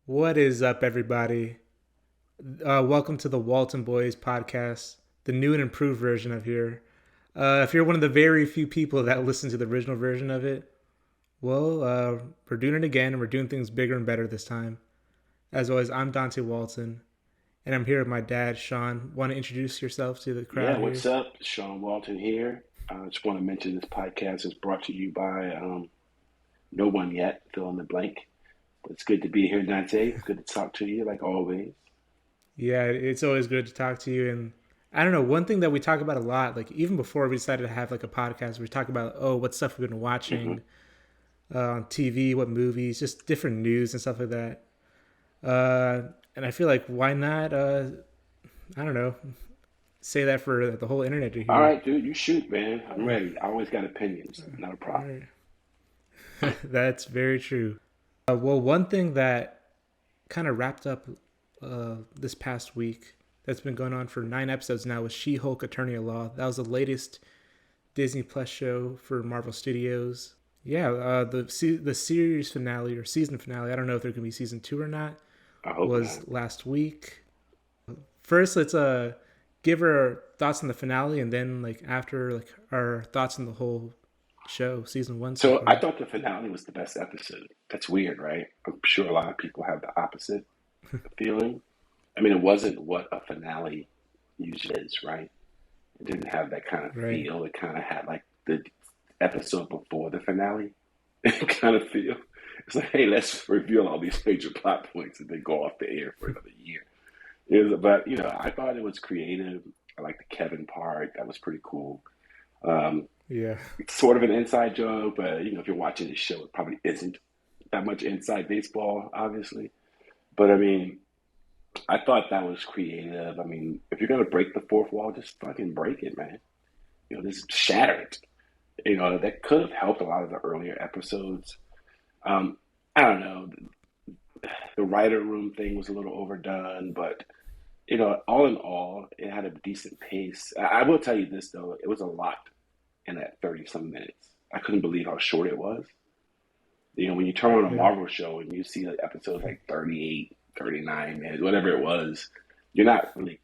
What is up, everybody? Welcome to the Walton Boyz podcast, the new and improved version of here. If you're one of the very few people that listen to the original version of it, we're doing it again and we're doing things bigger and better this time. As always, I'm Dante Walton, and I'm here with my dad, Sean. Want to introduce yourself to the Yeah, crowd what's here? up? Sean Walton here. I just want to mention this podcast is brought to you by no one yet, fill in the blank. But it's good to be here, Dante. It's good to talk to you, like always. Yeah, it's always good to talk to you. And I don't know, one thing that we talk about a lot, like even before we decided to have like a podcast, we talk about, what stuff we've been Hmm. watching on TV, what movies, just different news and stuff like that. And I feel like why not? I don't know, say that for the whole internet to All hear. right, dude, you shoot, man. I'm ready. I always got opinions. Not a All problem. right, that's very true. Well, one thing that kind of wrapped up this past week that's been going on for 9 episodes now was She-Hulk: Attorney at Law. That was the latest Disney Plus show for Marvel Studios. Yeah, the series finale or season finale. I don't know if there can be season two or not. I hope not. Was last week. First, let's give our thoughts on the finale, and then like after like our thoughts on the whole show, season one so So I far. thought the finale was the best episode. That's weird, right? I'm sure a lot of people have the opposite feeling. I mean, it wasn't what a finale usually is, right? It didn't have that kind of Right. feel. It kind of had like the episode before the finale kind of feel. It's like, hey, let's reveal all these major plot points and then go off the air for another year. But I thought it was creative. I like the Kevin part. That was pretty cool. Um, Yeah. it's sort of an inside joke, but if you're watching the show, it probably isn't that much inside baseball, obviously. But I mean, I thought that was creative. I mean, if you're gonna break the fourth wall, just fucking break it, man. Just shatter it. That could have helped a lot of the earlier episodes. Um, I don't know. The writer room thing was a little overdone, but all in all, it had a decent pace. I will tell you this though, it was a lot in that 30 some minutes. I couldn't believe how short it was. When you turn on a Yeah. Marvel show and you see like episodes like 38, 39 minutes, whatever it was, you're not really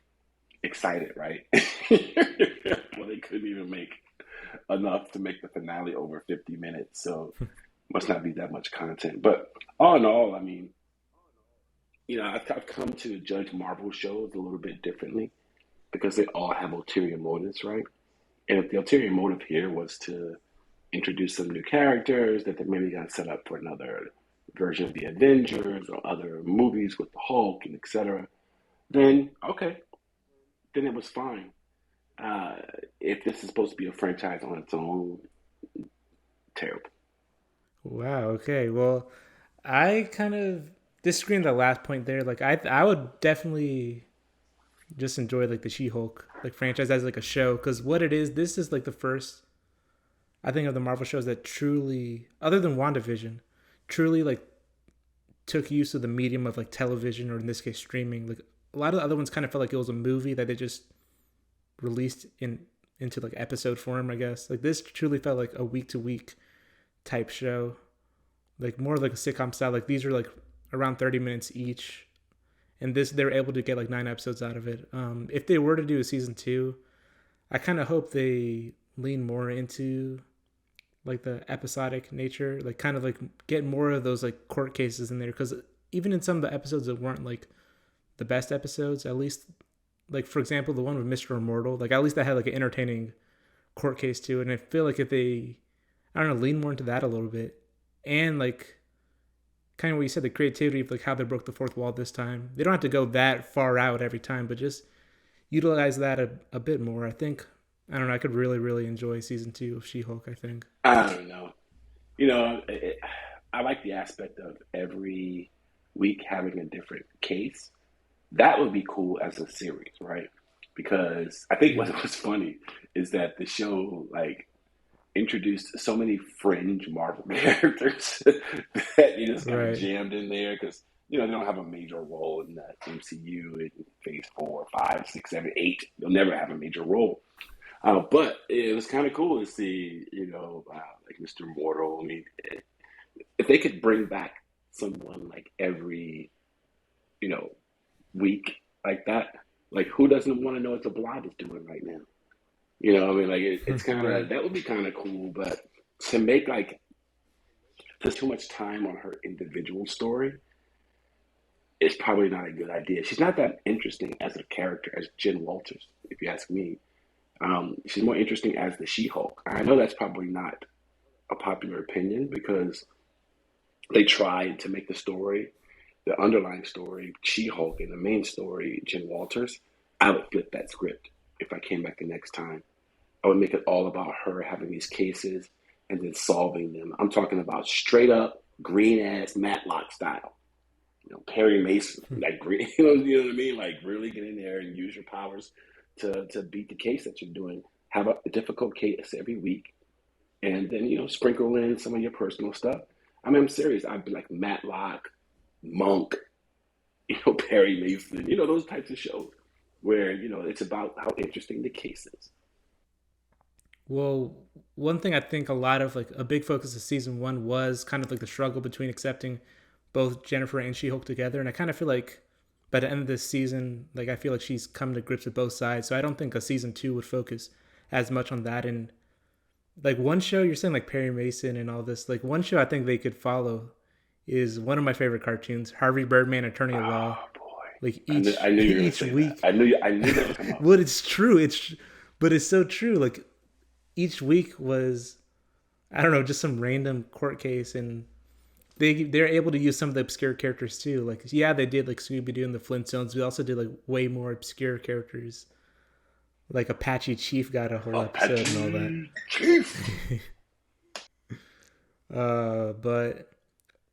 excited, right? Well, they couldn't even make enough to make the finale over 50 minutes, so must not be that much content. But all in all, I mean, I've come to judge Marvel shows a little bit differently because they all have ulterior motives, right? And if the ulterior motive here was to introduce some new characters that they maybe got set up for another version of the Avengers or other movies with the Hulk and etc., then okay, then it was fine. Uh, if this is supposed to be a franchise on its own, terrible. Wow. Okay. Well, I kind of disagree on the last point there. Like, I would definitely just enjoy like the She-Hulk like franchise as like a show because what it is, this is like the first I think of the Marvel shows that truly, other than WandaVision, truly like took use of the medium of like television or in this case streaming. Like a lot of the other ones kind of felt like it was a movie that they just released into like episode form. I guess like this truly felt like a week to week type show, like more like a sitcom style. Like these are like around 30 minutes each, and this they're able to get like 9 episodes out of it. If they were to do a season two, I kind of hope they lean more into like the episodic nature, like kind of like get more of those like court cases in there because even in some of the episodes that weren't like the best episodes, at least like for example the one with Mr. Immortal, like at least that had like an entertaining court case too, and I feel like if they I don't know lean more into that a little bit and like kind of what you said the creativity of like how they broke the fourth wall this time, they don't have to go that far out every time, but just utilize that a bit more. I think I don't know. I could really enjoy season two of She-Hulk. I think. I don't know. I like the aspect of every week having a different case. That would be cool as a series, right? Because I think what Yeah. was funny is that the show like introduced so many fringe Marvel characters that you just kind of Right. jammed in there because they don't have a major role in the MCU in Phase 4, 5, 6, 7, 8. They'll never have a major role. But it was kind of cool to see, like Mr. Mortal. I mean, if they could bring back someone like every you know, week like that. Like, who doesn't want to know what the Blob is doing right now? You know, I mean, like it's kind of Right. that would be kind of cool, but to make like there's too much time on her individual story is probably not a good idea. She's not that interesting as a character as Jen Walters, if you ask me. She's more interesting as the She-Hulk. I know that's probably not a popular opinion because they tried to make the story, the underlying story, She-Hulk, and the main story, Jen Walters. I would flip that script if I came back the next time. I would make it all about her having these cases and then solving them. I'm talking about straight up green ass Matlock style. You know, Perry Mason, like green, you know what I mean? Like really get in there and use your powers to beat the case that you're doing. Have a difficult case every week, and then sprinkle in some of your personal stuff. I mean, I'm serious. I'd be like Matlock, Monk, Perry Mason, those types of shows where it's about how interesting the case is. Well, one thing I think a lot of like a big focus of season one was kind of like the struggle between accepting both Jennifer and She Hulk together, and I kind of feel like by the end of this season, like I feel like she's come to grips with both sides. So I don't think a season two would focus as much on that. And like one show you're saying like Perry Mason and all this, like one show I think they could follow is one of my favorite cartoons, Harvey Birdman, Attorney at Law. Oh boy, Like I each knew you were gonna each say that. week, I knew that would come up. but it's true. But it's so true. Like each week was, I don't know, just some random court case, and they're able to use some of the obscure characters too. Like yeah, they did like Scooby Doo and the Flintstones. We also did like way more obscure characters. Like Apache Chief got a whole episode and all that. Apache Chief. But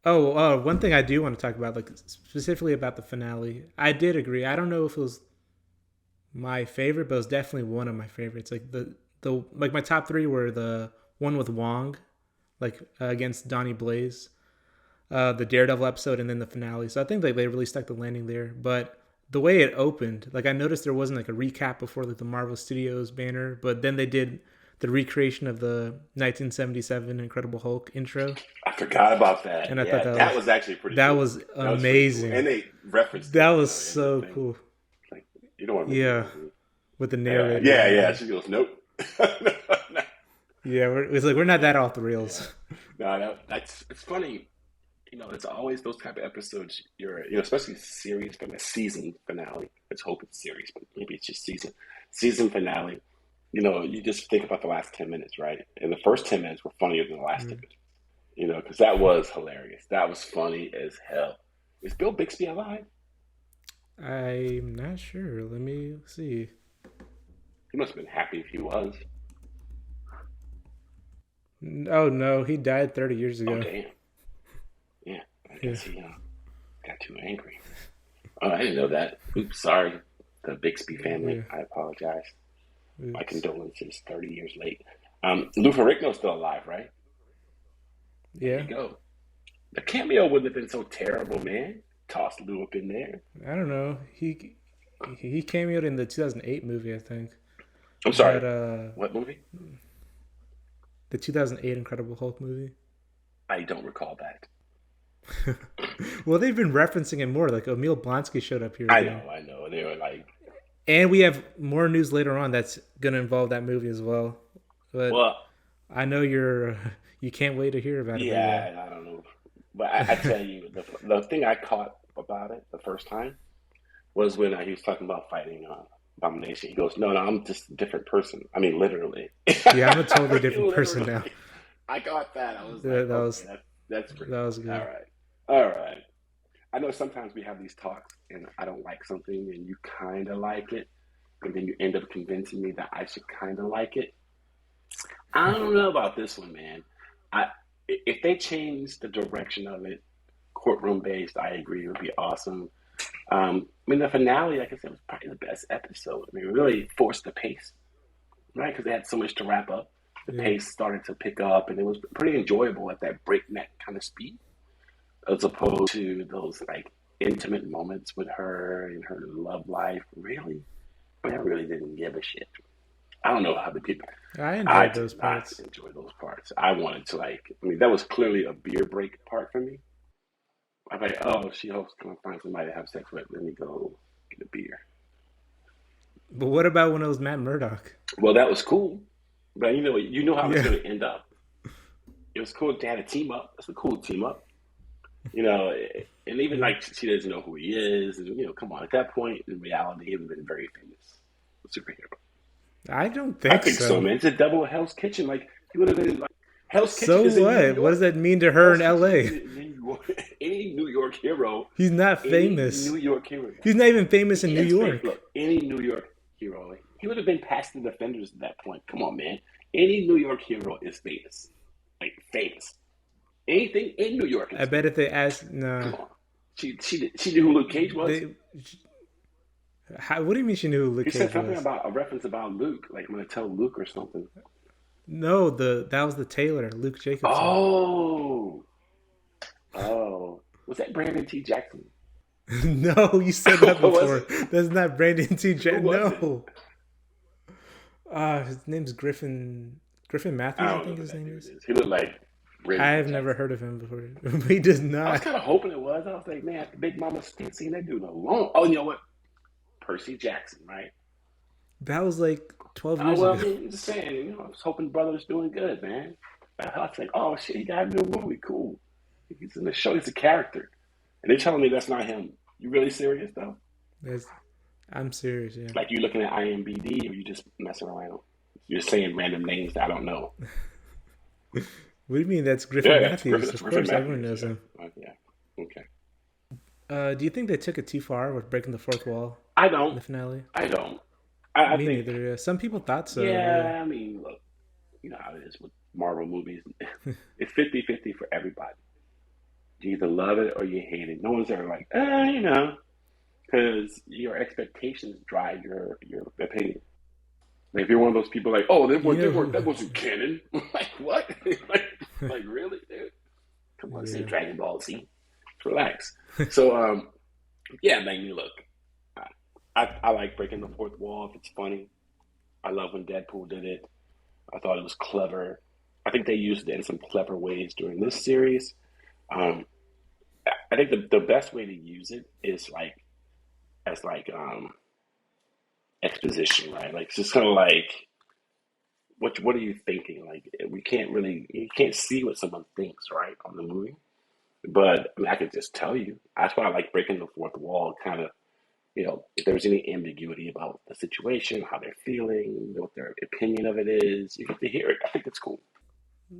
one thing I do want to talk about, like specifically about the finale, I did agree. I don't know if it was my favorite, but it was definitely one of my favorites. Like the like my top three were the one with Wong, like against Donnie Blaze, the Daredevil episode, and then the finale. So I think like they really stuck the landing there. But the way it opened, like I noticed there wasn't like a recap before like the Marvel Studios banner, but then they did the recreation of the 1977 Incredible Hulk intro, I forgot about that. and I thought Yeah, that was actually pretty that cool. was That was pretty cool. amazing. And they referenced That it, was in the so thing. cool. Like, you don't want to make Yeah, it. with the Yeah, narrator. yeah, yeah. She goes, nope. Yeah, it's like we're not that off the Yeah. rails. No, that's it's funny. It's always those type of episodes. Especially series from a season finale. Let's hope it's series, but maybe it's just season finale. You just think about the last 10 minutes, right? And the first 10 minutes were funnier than the last 10 minutes. Because that was hilarious. That was funny as hell. Is Bill Bixby alive? I'm not sure. Let me see. He must have been happy if he was. Oh no, he died 30 years Oh ago. damn. Yeah, I Yeah. guess he got too angry. Oh, I didn't know that. Oops, sorry. The Bixby family. Yeah. I apologize. My Oops. condolences. 30 years late. Lou Ferrigno's still alive, right? There Yeah. you go. The cameo wouldn't have been so terrible, man. Toss Lou up in there. I don't know. He cameoed in the 2008 movie, I think. I'm sorry. But What movie? the 2008 Incredible Hulk movie. I don't recall that. Well, they've been referencing it more. Like Emil Blonsky showed up here I again. know. They were like, And we have more news later on that's going to involve that movie as well. But well, I know you can't wait to hear about it. yeah, I don't know. But I tell you, the thing I caught about it the first time was when he was talking about fighting Abomination. He goes, no, I'm just a different person. I mean, literally. Yeah, I'm a totally different person now. I got that. I was Yeah, like, that okay, was that's pretty that was cool. good. All right. I know sometimes we have these talks and I don't like something and you kind of like it. And then you end up convincing me that I should kind of like it. I don't know about this one, man. If they change the direction of it, courtroom based, I agree, it would be awesome. I mean, the finale, like I said, was probably the best episode. I mean, it really forced the pace, right? Because they had so much to wrap up. The Yeah. pace started to pick up, and it was pretty enjoyable at that breakneck kind of speed, as opposed to those like intimate moments with her and her love life. Really, I really didn't give a shit. I don't know how the people. I I enjoyed those did not parts. enjoy those parts. I wanted to like. I mean, that was clearly a beer break part for me. I'm like, oh, She-Hulk's gonna find somebody to have sex with. Let me go get a beer. But what about when it was Matt Murdock? Well, that was cool, but you know how it's Yeah, gonna end up. It was cool to have a team up. That's a cool team up. You know, and even yeah. like she doesn't know who he is. Come on. At that point, in reality, he would have been very famous superhero. I don't I think think so, so. man. It's a double Hell's Kitchen. Like he would have been like Hell's Kitchen So is in New what? What does York. that mean to her Hell's in Kitchen is L.A.? in New York. Any New York hero, He's not any New famous. York hero. He's not even famous in He New is famous. York. Look, any New York hero, like, he would have been past the defenders at that point. Come on, man. Any New York hero is famous. Like famous. Anything in New York I is bet famous. if they asked, nah, Come on. She knew who Luke Cage was. they. What do you mean she knew who Luke He said Cage something was? about a reference about Luke, like I'm gonna tell Luke or something. No, that was the tailor, Luke Jacobson. Oh, oh, was that Brandon T. Jackson? No, you said that What was before. it? That's not Brandon T. Who was it? No. His name's Griffin. Griffin I Matthews, I don't know think who his that name dude is. is. He looked like Brandon T. I've never Jackson. heard of him before. He does I was not. kind of hoping it was. I was like, man, Big Mama ain't seen that dude in a long. Oh, you know what? Percy Jackson, right? That was like 12 Oh years well, I ago. mean, I'm just saying. I was hoping brother was doing good, man. I was like, oh shit, he got a new movie. Cool. He's in the show. He's a character, and they're telling me that's not him. You really serious though? That's, I'm serious, yeah. Like you looking at IMDb, or you just messing around? You're saying random names that I don't know. What do you mean that's Yeah, Griffin that's Griffin. Matthews? That's Of Griffin course, everyone Matthews. knows Yeah, him. yeah. Okay. Do you think they took it too far with breaking the fourth wall I in don't. the finale? I don't. I Me think. neither. Yeah. Some people thought so. Yeah. Yeah. I mean, look. You know how it is with Marvel movies. It's 50-50 for everybody. You either love it or you hate it. No one's ever like, because your expectations drive your opinion. Like if you're one of those people like, oh, You they know weren't who? that wasn't canon. Like what? like really, dude? Come on, say Yeah. Dragon Ball Z. Relax. So yeah, man, you look. I like breaking the fourth wall if it's funny. I love when Deadpool did it. I thought it was clever. I think they used it in some clever ways during this series. Um, I think the best way to use it is like as like exposition, right? Like it's just kind of like what are you thinking? Like we can't really you can't see what someone thinks, right, on the movie. But I mean, I could just tell you. That's why I like breaking the fourth wall. Kind of, if there's any ambiguity about the situation, how they're feeling, what their opinion of it is, you get to hear it. I think it's cool.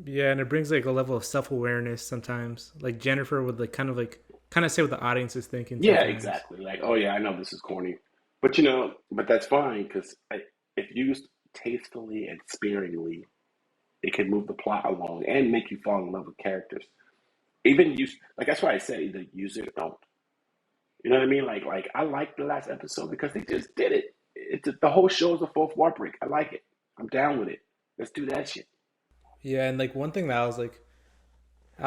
Yeah, and it brings like a level of self awareness sometimes. Like Jennifer would like kind of say what the audience is thinking Yeah, sometimes. exactly. Like, oh yeah, I know this is corny, but but that's fine because if used tastefully and sparingly, it can move the plot along and make you fall in love with characters. Even use like that's why I say either use it or don't. You know what I mean? Like I like the last episode because they just did it. It's the whole show is a fourth wall break. I like it. I'm down with it. Let's do that shit. Yeah, and like one thing that I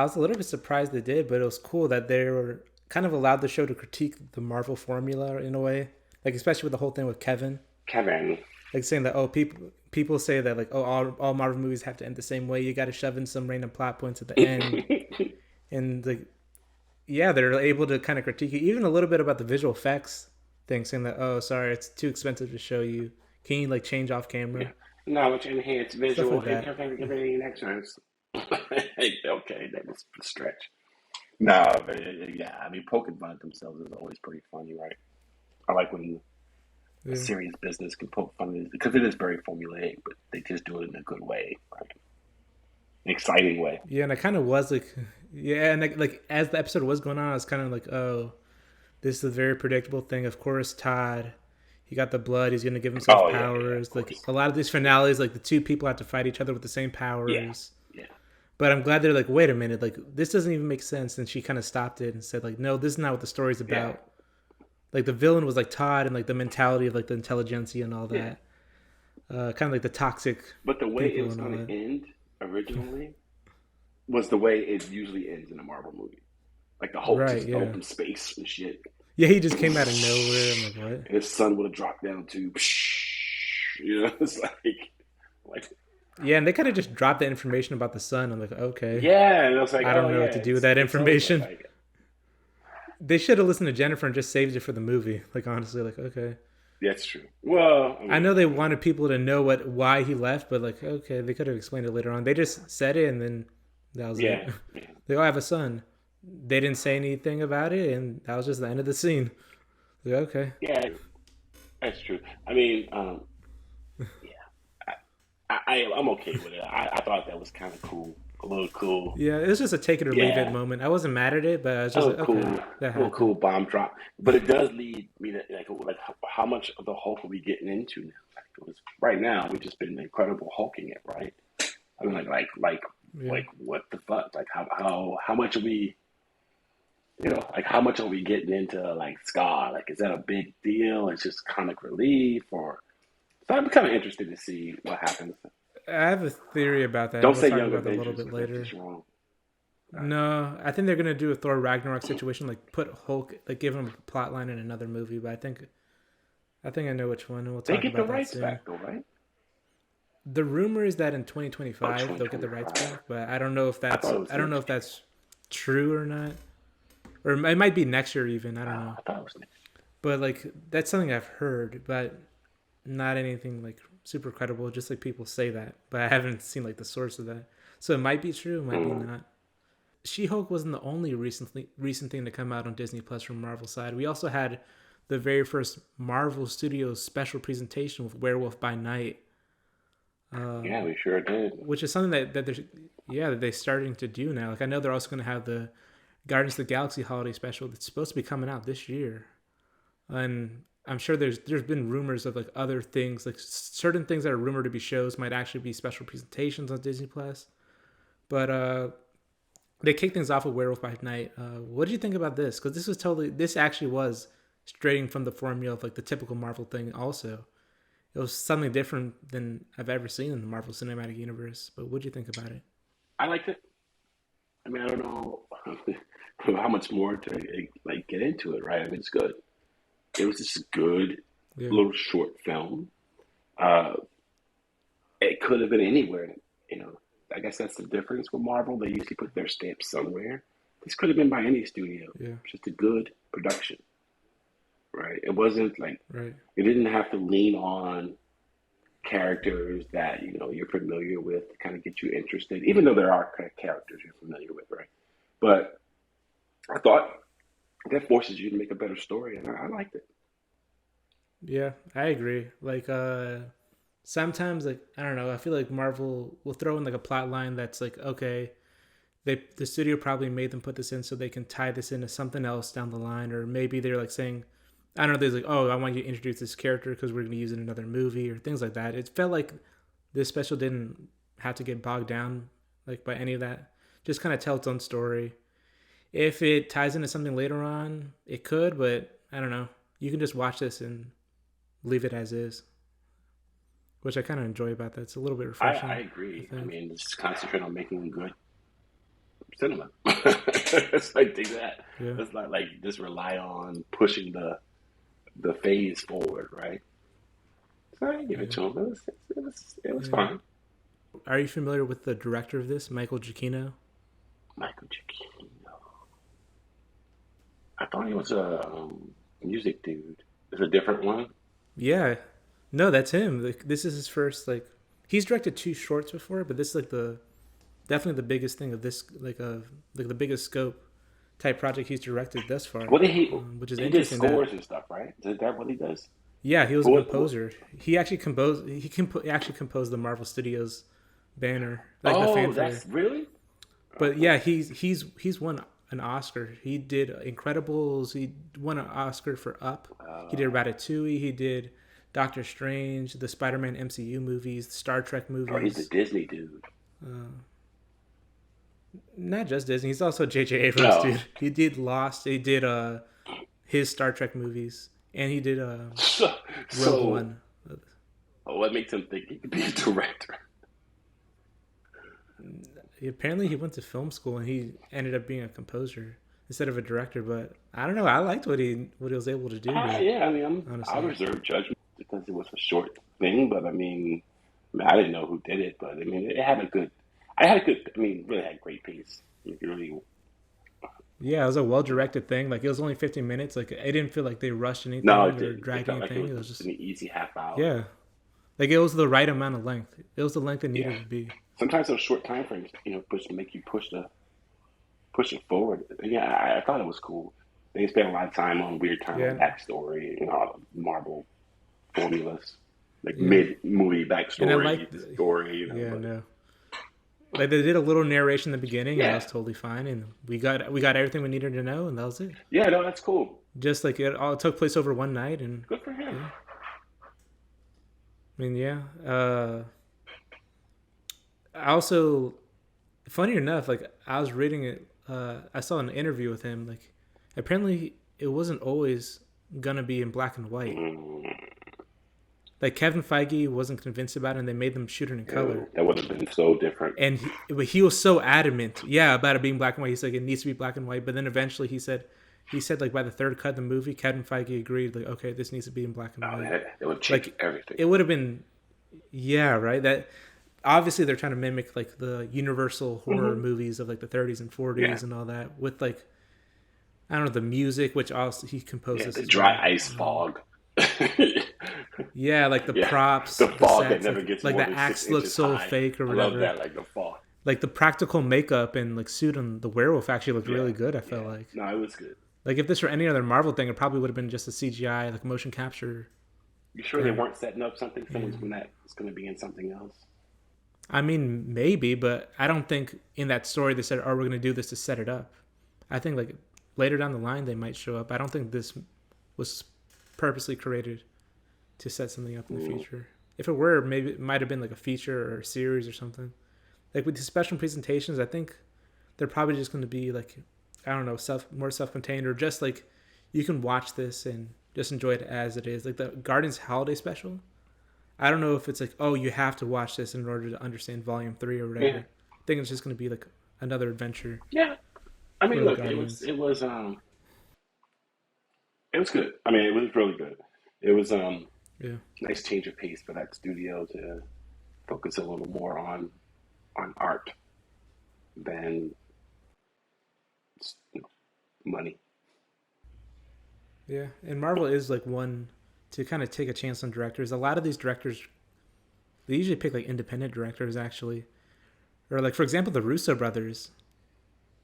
was a little bit surprised they did, but it was cool that they were kind of allowed the show to critique the Marvel formula in a way. Like especially with the whole thing with Kevin, Kevin. like saying that people say that like all Marvel movies have to end the same way. You got to shove in some random plot points at the end, and like yeah, they're able to kind of critique it, even a little bit about the visual effects thing, saying that oh sorry it's too expensive to show you. Can you like change off Yeah. camera Knowledge, enhanced stuff visual, like that? everything next time. Okay, that was a stretch. No, but yeah, I mean, poking fun at themselves is always pretty funny, right? I like when a Yeah. serious business can poke fun at it because it is very formulaic, but they just do it in a good way, right? An exciting way. Yeah, and I kind of was like, yeah, and like as the episode was going on, I was kind of like, oh, this is a very predictable thing. Of course, Todd, he got the blood. He's gonna give himself Oh yeah, of powers. Like course. a lot of these finales, like the two people have to fight each other with the same Yeah, powers. yeah, But I'm glad they're like, wait a minute, like this doesn't even make sense. And she kind of stopped it and said like, no, this is not what the story's yeah, about. Like the villain was like Todd and like the mentality of like the intelligentsia and all yeah. that. Kind of like the toxic But the way it people was and all going to that. end originally was the way it usually ends in a Marvel movie. Like the Hulk Right? just Yeah. opened space and shit, Yeah. He just came out of nowhere. I'm like, what? and his son would have dropped down to, it's like Yeah, and they kind of just dropped the information about the sun. I'm like, okay, yeah, and I was like, I oh don't know yeah, what to do with that it's over. information. Like They should have listened to Jennifer and just saved it for the movie. Like honestly, like okay. That's true. Well, I I mean, know they wanted people to know why he left, but like okay, they could have explained it later on. They just said it and then that was it. yeah, yeah, They all have a son. They didn't say anything about it, and that was just the end of the scene. Like, okay. yeah. That's true. I mean, yeah, I'm okay with it. I thought that was kind of cool, a little cool, Yeah, it was just a take it or leave it yeah, moment. I wasn't mad at it, but I was a just little like, cool, okay, that cool happened. bomb drop. But it does lead me to like how much of the Hulk are we getting into now? Like, it was, right now, we've just been incredible hulking it, right? I mean, Yeah. like what the fuck? Like how much are we? Like how much are we getting into like ska? Like, is that a big deal? It's just comic relief, or so I'm kind of interested to see what happens. I have a theory about that, and Don't we'll say talk Young about that a little Avengers bit because that's later. just wrong. No, I think they're gonna do a Thor Ragnarok situation, like put Hulk, like give him a plot line in another movie. But I think I know which one, and we'll They talk get the about that rights soon. back though, right? The rumor is that in Oh, 2025 they'll get the rights 2025. back, but I don't know if I thought that's it was I don't know next if year. that's true or not, or it might be next year even. I don't Oh, know, I thought it was next but like that's something I've heard, but not anything like super credible. Just like people say that, but I haven't seen like the source of that. So it might be true, it might year. be not. She Hulk wasn't the only recent thing to come out on Disney Plus from Marvel side. We also had the very first Marvel Studios special presentation with Werewolf by Night, Yeah, we sure did. which is something that they're that they're starting to do now. Like I know they're also going to have the Guardians of the Galaxy holiday special that's supposed to be coming out this year, and I'm sure there's been rumors of like other things, like certain things that are rumored to be shows might actually be special presentations on Disney Plus. But they kicked things off with Werewolf by Night. What did you think about this? Because this actually was straying from the formula of like the typical Marvel thing. Also, it was something different than I've ever seen in the Marvel Cinematic Universe. But what did you think about it? I liked it. I mean, I don't know how much more to like get into it, right? I mean, it's good. It was just a good Yeah, little short film. Uh, it could have been anywhere, you know. I guess that's the difference with Marvel. They usually put their stamp somewhere. This could have been by any studio. yeah, Just a good production, right? It wasn't like right, it didn't have to lean on characters that you're familiar with to kind of get you interested, even though there are characters you're familiar with, right? But I thought that forces you to make a better story, and I liked it. yeah. I agree. Like, sometimes like I don't know. I feel like Marvel will throw in like a plot line that's like okay, the studio probably made them put this in so they can tie this into something else down the line, or maybe they're like saying, I don't know, there's like, oh, I want you to introduce this character because we're going to use it in another movie or things like that. It felt like this special didn't have to get bogged down like by any of that. Just kind of tell its own story. If it ties into something later on, it could, but I don't know. You can just watch this and leave it as is, which I kind of enjoy about that. It's a little bit I refreshing, I agree. I think. mean, just concentrate on making good cinema. It's like do that. Yeah, It's not like just rely on pushing the phase forward, right? So I give it yeah, to him. It was yeah. fine. Are you familiar with the director of this, Michael Giacchino? Michael Giacchino. I thought he was a music dude. Is a different one? Yeah, no, that's him. Like, this is his first like he's directed two shorts before, but this is like the definitely the biggest thing of this like the biggest scope type project he's directed thus far, What did he? which is He did interesting. That scores and stuff, right? Is that what he does? yeah, he was a What? composer. He actually composed. Actually composed the Marvel Studios banner, like the Oh, fanfare. that's really. But Okay. yeah, he's won an Oscar. He did Incredibles. He won an Oscar for Up. He did Ratatouille. He did Doctor Strange, the Spider-Man MCU movies, the Star Trek Oh, he's the movies. Disney dude. Not just Disney. He's also J.J. Abrams, No. dude. He did Lost. He did his Star Trek movies, and he did So, Rogue so One. what makes him think he could be a director? Apparently, he went to film school and he ended up being a composer instead of a director. But I don't know. I liked what he was able to do here. Yeah, I mean, I Honestly, reserve judgment because it was a short thing, but I didn't know who did it, but I mean, it had a good. I had a good. I mean, really had a great piece. It really Yeah, it was a well directed thing. Like it was only 15 minutes. Like it didn't feel like they rushed No, anything it or didn't. It dragged felt like it anything. was It was just just an easy half hour. yeah, like it was the right amount of length. It was the length it Yeah. needed to be. Sometimes those short time frames, make you push it forward. Yeah, I thought it was cool. They spent a lot of time on weird time on Yeah, backstory, all the Marvel formulas, like yeah, mid movie and I backstory liked. story, Yeah, but no. Like they did a little narration in the beginning, and that yeah, was totally fine. And we got everything we needed to know, and that was it. yeah, no, that's cool. Just like it all took place over one night, and Good for him. yeah, I mean, yeah. I also, funny enough, like I was reading it. I saw an interview with him. Like, apparently, it wasn't always gonna be in black and white. Mm, Like Kevin Feige wasn't convinced about it, and they made them shoot it in color. that would have been so different. And but he was so adamant, yeah, about it being black and white. He's like, it needs to be black and white. But then eventually, he said like by the third cut of the movie, Kevin Feige agreed, like, okay, this needs to be in black and Oh, white. it would change Like, everything. it would have been, yeah, right. That obviously they're trying to mimic like the Universal horror Hmm. movies of like the 30s and Yeah, 40s and all that with like I don't know the music, which also he yeah, composes the as dry well. ice fog. Yeah, like the Yeah, props, the the fog that sets, never gets like more the than six axe looks inches so high. fake or I love whatever. that, like the fog. Like the practical makeup and like suit on the werewolf actually looked Yeah, really good. I felt yeah. like No, it was good. if this were any other Marvel thing, it probably would have been just a CGI like motion capture You sure they thing. weren't setting up something? Someone's going to be in something else. I mean, maybe, but I don't think in that story they said, "Oh, we're gonna do this to set it up." I think like later down the line they might show up. I don't think this was purposely created to set something up in the Mm. future. If it were, maybe it might have been like a feature or a series or something. Like with the special presentations, I think they're probably just going to be like, I don't know, more self-contained or just like you can watch this and just enjoy it as it is. Like the Guardians Holiday Special. I don't know if it's like, oh, you have to watch this in order to understand Volume 3 or Yeah, whatever. I think it's just going to be like another adventure yeah. I mean, for the look, it was Guardians. it was good. I mean, it was really good. It was Yeah. nice change of pace for that studio to focus a little more on art than you know, money. Yeah. And Marvel is like one to kind of take a chance on directors. A lot of these directors, they usually pick like independent directors actually. Or like, for example, the Russo brothers.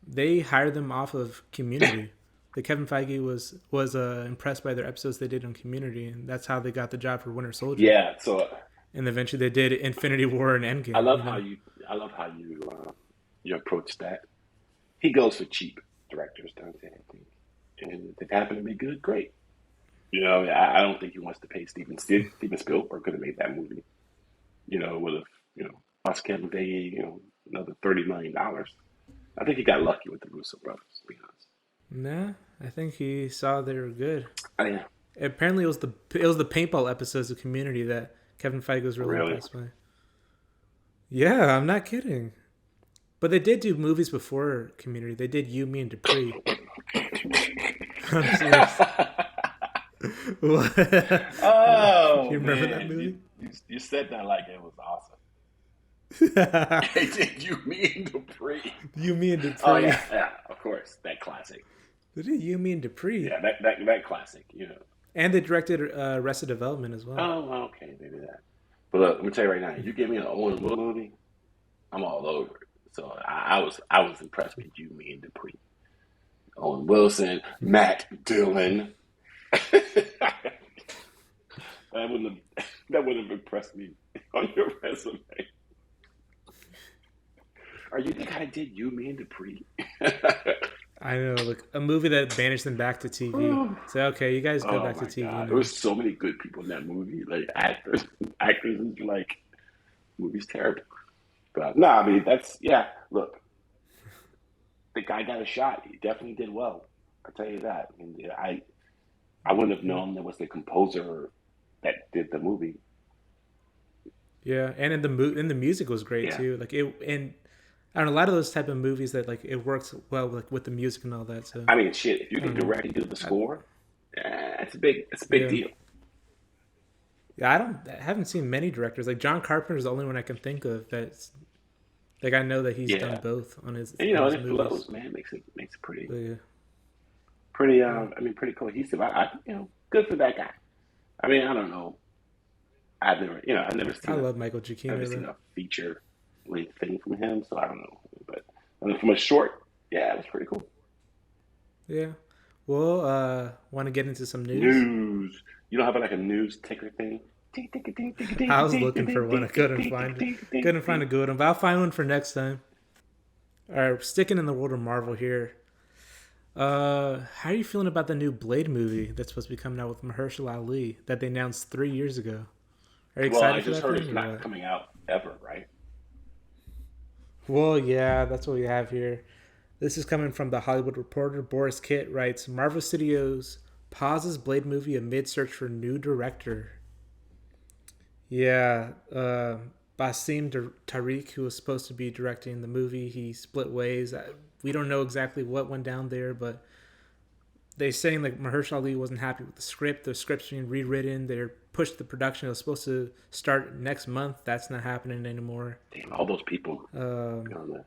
They hired them off of Community. The Kevin Feige was impressed by their episodes they did on Community, and that's how they got the job for Winter Soldier. Yeah. So And eventually they did Infinity War and I Endgame. love You how know, you approach that. He goes for cheap directors, Dante, I think, and if they happen to be good, great. I don't think he wants to pay Steven Spielberg could have made that movie. Would have cost Kevin Feige another $30 million. I think he got lucky with the Russo brothers, to be honest. nah, I think he saw they were good. Oh, yeah, Apparently, it was the paintball episodes of Community that Kevin Feige was really really. impressed by. Yeah, I'm not kidding. But they did do movies before Community. They did You, Me, and Dupree. I'm serious. What? Oh You remember that man, you, movie? you you said that like it was awesome. Hey, did you mean Dupree? You, Me, and Oh Dupree. yeah, yeah, of course, that classic. They did You, Me, and Dupree. Yeah, that classic. And they directed Arrested Development as well. Oh, well, okay, maybe that. But look, let me tell you right now, you give me an Owen Will movie, I'm all over it. So I was impressed with you, me, and Dupree. Owen Wilson, Matt Dillon. that wouldn't have impressed me on your resume. Are you the guy that did you, me, and Dupree? I know, like a movie that banished them back to TV. So okay, you guys go Oh back to my TV god, there now. was so many good people in that movie, like actors, and like movie's terrible. But no, I mean that's yeah. Look, the guy got a shot. He definitely did well. I tell you that. And yeah, I wouldn't have Yeah, known there was the composer that did the movie. yeah, and in the music was great Yeah, too. Like it, and I don't know, a lot of those type of movies that like it works well like with the music and all that. So I mean shit. If you I can don't know. direct and do the I, score, it's a big yeah, deal. yeah. I haven't seen many directors. Like John Carpenter is the only one I can think of that's like I know that he's done Yeah, both on his and on his it movies. flows, man. Makes it pretty. So, yeah. pretty. Yeah, I mean, pretty cohesive. Good for that guy. I mean, I don't know. I've never I seen love Michael Giacchino though. a feature length thing from him, so I don't know. But from a short, yeah, it was pretty cool. Yeah. Well, want to get into some news? News. You don't have like a news ticker thing? I was looking for one. I couldn't find a good one, but I'll find one for next time. All right, sticking in the world of Marvel here. How are you feeling about the new Blade movie that's supposed to be coming out with Mahershala Ali that they announced 3 years ago? Are you Well, I excited for just that heard thing it's or not what? coming out ever, right? Well, yeah, that's what we have here. This is coming from the Hollywood Reporter. Boris Kitt writes, Marvel Studios pauses Blade movie amid search for new director. Yeah, Basim Tariq, who was supposed to be directing the movie, he split ways. We don't know exactly what went down there, but they saying like Mahershala Ali wasn't happy with the script. The script's being rewritten. They're pushed the production. It was supposed to start next month. That's not happening anymore. Damn, all those people Um, on that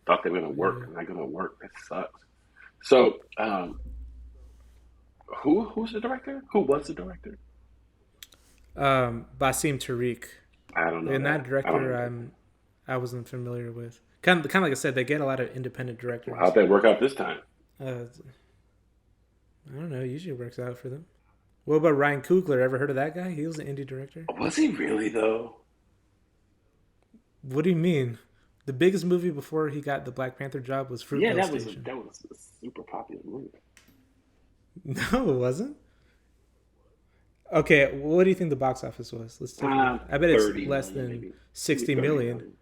thought they were gonna yeah. work, not gonna work. That sucks. So, who's the director? Who was the director? Basim Tariq, I don't know and that that. I don't director know that. I wasn't familiar with. Kind of like I said, they get a lot of independent Well, directors. how'd that work out this time? Uh, I don't know. It usually works out for them. What about Ryan Coogler? Ever heard of that guy? He was an indie director. Was he really though? What do you mean? The biggest movie before he got the Black Panther job was Yeah, Fruitvale Station. that was a super popular movie. No, it wasn't. Okay, what do you think the box office was? Let's take a look. I bet it's 30 less million than maybe. Maybe 60 30 million. million.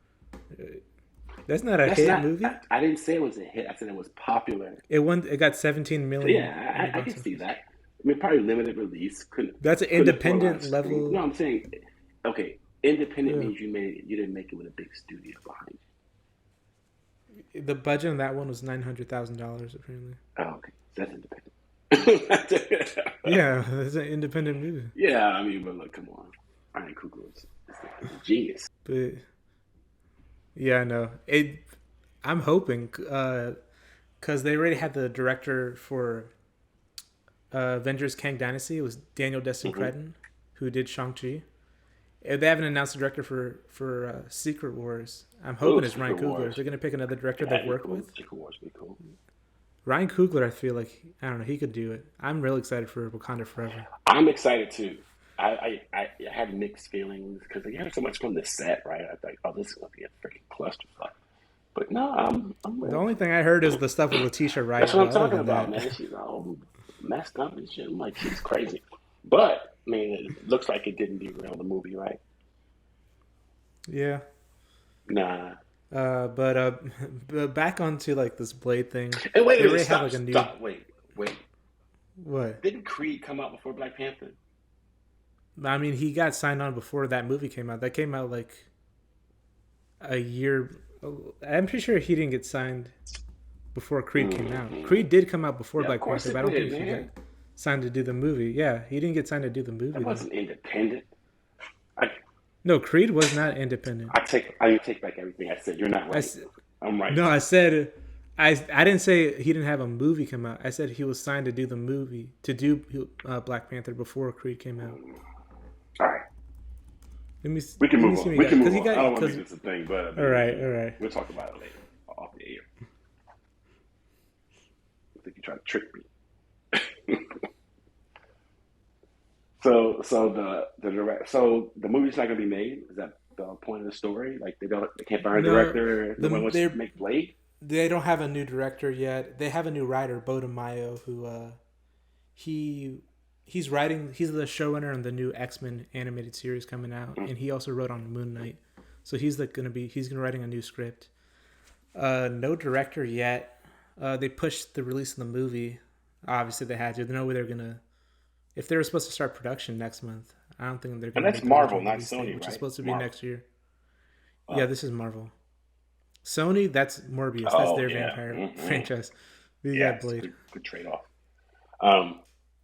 That's not a That's hit not. movie. I didn't say it was a hit. I said it was popular. It won. It got 17 So million in yeah, the I box can see office. that. I mean, probably limited release. That's an Couldn't afford a lot of independent screen. No, level. I'm saying, okay, independent Yeah. means you didn't make it with a big studio behind The budget on that one was $900,000 apparently. you. Oh, okay, so that's independent. Yeah, it's an independent movie. Yeah, I mean, but look, come on, Ryan Coogler is a genius. But yeah, I know it. I'm hoping because they already had the director for Avengers Kang Dynasty. It was Daniel Destin Hmm. Cretton, who did Shang-Chi. They haven't announced a director for Secret Wars. I'm Oh, hoping it's Ryan Secret Coogler. If Wars. they're gonna pick another director Yeah, they've that'd be worked cool. with, Secret Wars would be cool. Ryan Coogler, I feel like I don't know, he could do it. I'm really excited for Wakanda Forever. I'm excited too. I had mixed feelings because you had so much from the set, right? I thought, oh, this is gonna be a freaking clusterfuck. But no, I'm The ready. only thing I heard is the stuff with Letitia That's Wright, what I'm but other talking than about, that, man. She's all messed up and shit. I'm like, she's crazy. But I mean, it looks like it didn't derail the movie, right? yeah. Nah. But but back onto like this Blade thing. And wait a They minute, already have stop, like a new stop, wait. what? Didn't Creed come out before Black Panther? I mean, he got signed on before that movie came out. That came out like a year. I'm pretty sure he didn't get signed before Creed came out. Hmm. Creed did come out before Yeah, of Black course Panther, but it I don't did, think he got man. signed to do the movie. Yeah, he didn't get signed to do the That movie though. wasn't independent. I No, Creed was not independent. I take back everything I said. You're not I right. I'm right. no, I said I didn't say he didn't have a movie come out. I said he was signed to do the movie to do Black Panther before Creed came out. All right. Let me We can let me move see on. what We he can got because move he on. I got don't want to because make this a thing, but I all right, mean, all right. we'll talk about it later off the air. I think you try to trick me. So the movie's not gonna be made. Is that the point of the story? Like they can't find a No, director. No one wants to they make Blade. they don't have a new director yet. They have a new writer, Boda Mayo, who he he's writing. He's the showrunner on the new X-Men animated series coming out, and he also wrote on Moon Knight. So he's gonna writing a new script. No director yet. They pushed the release of the movie. Obviously, they had to. There's no way they're gonna. If they were supposed to start production next month, I don't think they're And gonna that's make the Marvel, original not release date, Sony, which is right? supposed to be Marvel. next year. Yeah, Oh, this is Marvel. Sony, that's Morbius. That's oh their yeah. vampire Hmm. franchise. We Yeah, got it's a Blade. good trade off. Um,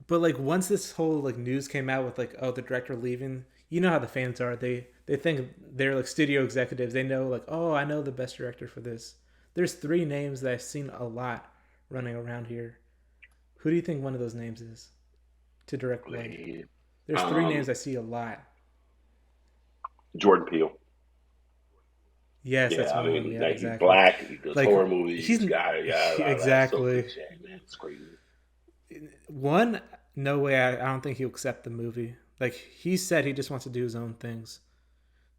But like once this whole like news came out with like the director leaving, you know how the fans are. They think they're like studio executives. They know like I know the best director for this. There's three names that I've seen a lot running around here Who do you think one of those names is to direct Blade? Blade. There's three Um, names I see a lot. Jordan Peele. Yes, Yeah, that's I one of them. mean, Yeah, like he's exactly. black, he does Like horror movies, he's got all that stuff in exactly check, man. It's crazy. one. No way. I don't think he'll accept the movie. Like he said, he just wants to do his own things.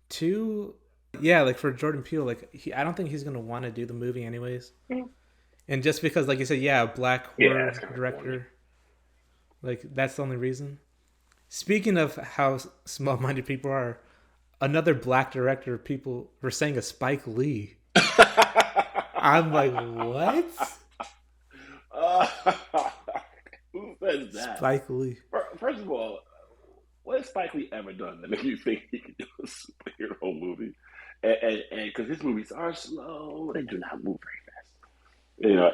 Two, yeah, like for Jordan Peele, like I don't think he's gonna want to do the movie anyways. And just because, like you said, yeah, a black Yeah, it's horror kind of corny. director, like that's the only reason. Speaking of how small-minded people are, another black director, people were saying a Spike Lee. I'm like, what? Uh, who says that? Spike Lee. First of all, what has Spike Lee ever done that made you think he could do a superhero movie? And because his movies are slow, they do not move very fast. You know,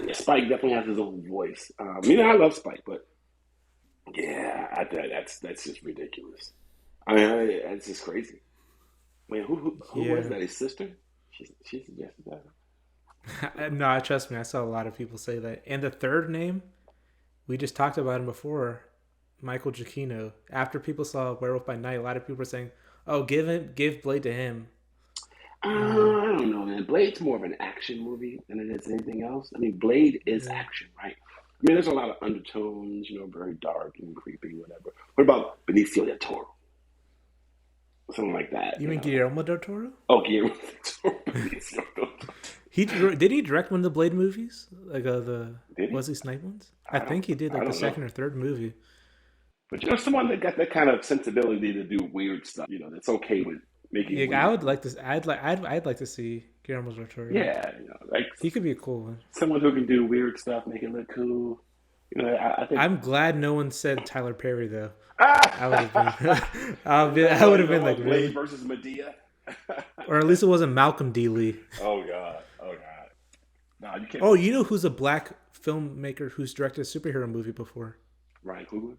and Spike definitely has his own voice. I love Spike, but yeah, that's just ridiculous. I mean, it's just crazy. Man, who was Yeah. that? His sister? She suggested that. No, trust me, I saw a lot of people say that. And the third name, we just talked about him before, Michael Giacchino. After people saw Werewolf by Night, a lot of people were saying, "Oh, give Blade to him." Um, I don't know, man. Blade's more of an action movie than it is anything else. I mean, Blade is yeah. action, right? I mean, there's a lot of undertones, very dark and creepy, whatever. What about Benicio del Toro? Something like that, You you mean know? Guillermo del Toro? Oh, Guillermo del Toro, Benicio del Toro. Did he direct one of the Blade movies? Like the Did he? Wesley Snipe ones? I think he did I like the don't know. second or third movie. But someone that got that kind of sensibility to do weird stuff, that's okay with making Yeah, I weird would like movies. to. I'd like to see Guillermo del Toro. Yeah, like He could be a cool one. someone who can do weird stuff, make it look cool. I think. I'm glad no one said Tyler Perry though. I would have Ah! been. I would have been like Blade really, versus Medea. or at least it wasn't Malcolm D. Lee. Oh God! Oh God! No, you can't. Oh, you know who's a black filmmaker who's directed a superhero movie before? Ryan Coogler.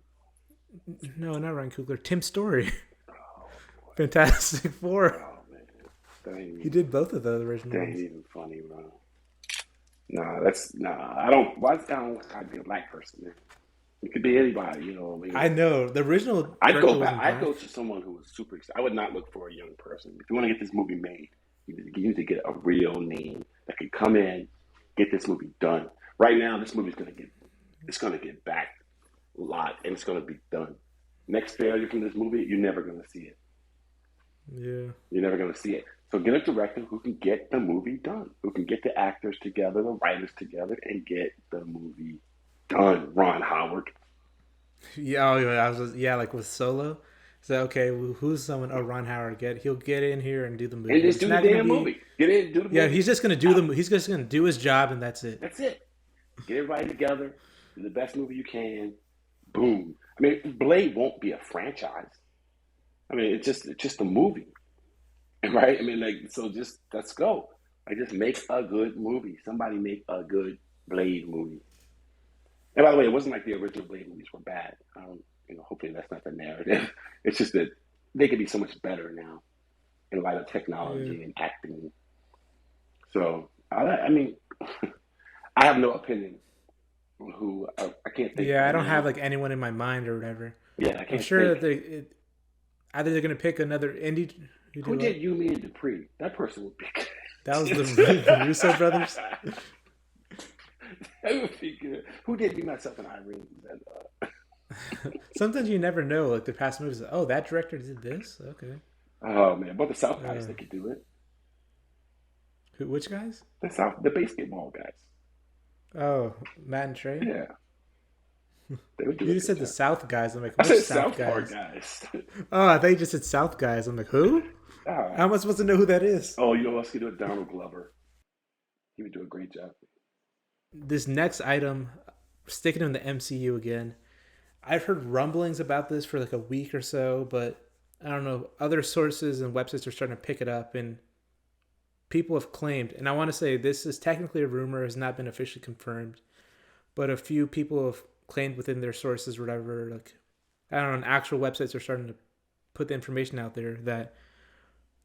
No, not Ryan Coogler. Tim Story. Oh boy. Fantastic Four. Oh man. That ain't He even, did both of the original that ain't ones. even funny, bro. I don't. Why I don't gotta be a black person, man. It could be anybody, I mean, I know the original I'd go director back. wasn't I'd black. go to someone who was super excited. I would not look for a young person. If you want to get this movie made, you need to get a real name that could come in, get this movie done. Right now, this movie's gonna get backed a lot, and it's gonna be done. Next failure from this movie, you're never gonna see it. Yeah. You're never gonna see it. So get a director who can get the movie done, who can get the actors together, the writers together, and get the movie done. Ron Howard. Yeah, oh, yeah, yeah, like with Solo. So okay, well, who's someone? Oh, Ron Howard. He'll get in here and do the And movie. just It's do the not gonna damn be. movie. Get in, do the Yeah, movie. he's just gonna do Out. the. He's just gonna do his job and that's it. That's it. Get everybody together. Do the best movie you can. Boom. I mean, Blade won't be a franchise. I mean, it's just a movie, right? I mean, like, so just let's go. Like, just make a good movie. Somebody make a good Blade movie. And by the way, it wasn't like the original Blade movies were bad. Hopefully that's not the narrative. It's just that they could be so much better now in light of Yeah. technology and acting. So, I mean, I have no opinion on who. I can't think Yeah, I right don't have now. like anyone in my mind or whatever. Yeah, I I'm can't sure that think. either they're gonna pick another indie. Who Who do did what? You, Me, and Dupree? That person would be That was the, good. the Russo brothers. That would be good. Who did Me, Myself, and Irene? Sometimes you never know. Like the past movies. Oh, that director did this. Okay. Oh man, but the South guys, Uh, they could do it. which guys? The basketball guys. Oh, Matt and Trey. Yeah, they would do You a just good said the job. South guys. I'm like, I which said South South Park guys? guys. Oh, I thought you just said South guys. I'm like, who? Ah. How am I supposed to know who that is? Oh, you know what else could do it? Donald Glover. He would do a great job. This next item, sticking in the MCU again. I've heard rumblings about this for like a week or so, but I don't know. Other sources and websites are starting to pick it up, and people have claimed. And I want to say this is technically a rumor, has not been officially confirmed, but a few people have claimed within their sources, or whatever. Like I don't know, actual websites are starting to put the information out there that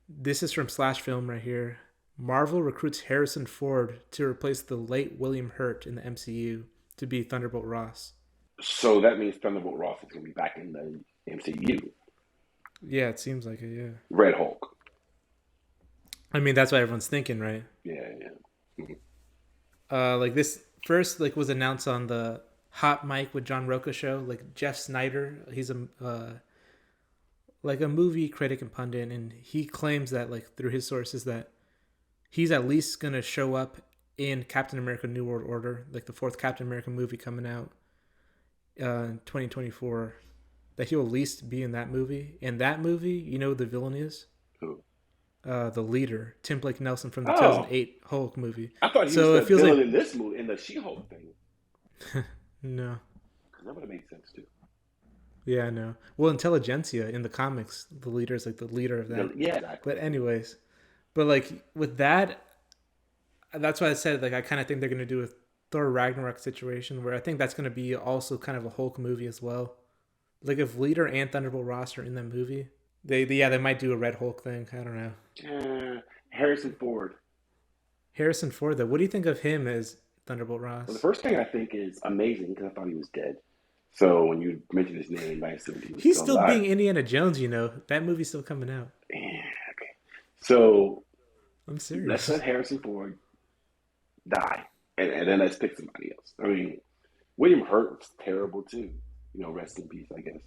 this is from Slash Film right here. Marvel recruits Harrison Ford to replace the late William Hurt in the MCU. to be Thunderbolt Ross. So that means Thunderbolt Ross is going to be back in the MCU. Yeah, it seems like it. Yeah. Red Hulk. I mean, that's what everyone's thinking, right? Yeah, yeah. Mhm. Like this first like was announced on the Hot Mic with John Roca show. Like Jeff Snyder, he's a like a movie critic and pundit, and he claims that like through his sources that he's at least gonna show up in Captain America: New World Order, like the fourth Captain America movie coming out in 2024. That he'll at least be in that movie. In that movie, you know who the villain is? Who? The leader, Tim Blake Nelson from the Oh, 2008 Hulk movie. I thought he was So the it feels villain like in this movie, in the She-Hulk thing. no. Because that would have made sense too. Yeah, no. Well, Intelligentsia in the comics, the leader is like the leader of that. Yeah, exactly. But anyways, but like with that, that's why I said like I kind of think they're gonna do a Thor Ragnarok situation where I think that's gonna be also kind of a Hulk movie as well. Like if Leader and Thunderbolt Ross are in that movie, they might do a Red Hulk thing. I don't know. Harrison Ford. Harrison Ford though, what do you think of him as Thunderbolt Well, the Ross? first thing I think is amazing because I thought he was dead. So when you mentioned his name, I assumed he was He's still still alive. being Indiana Jones, you know. That movie's still coming out. Yeah, okay. So I'm let's serious. let Harrison Ford die, and then let's pick somebody else. I mean, William Hurt was terrible too. You know, rest in peace, I guess.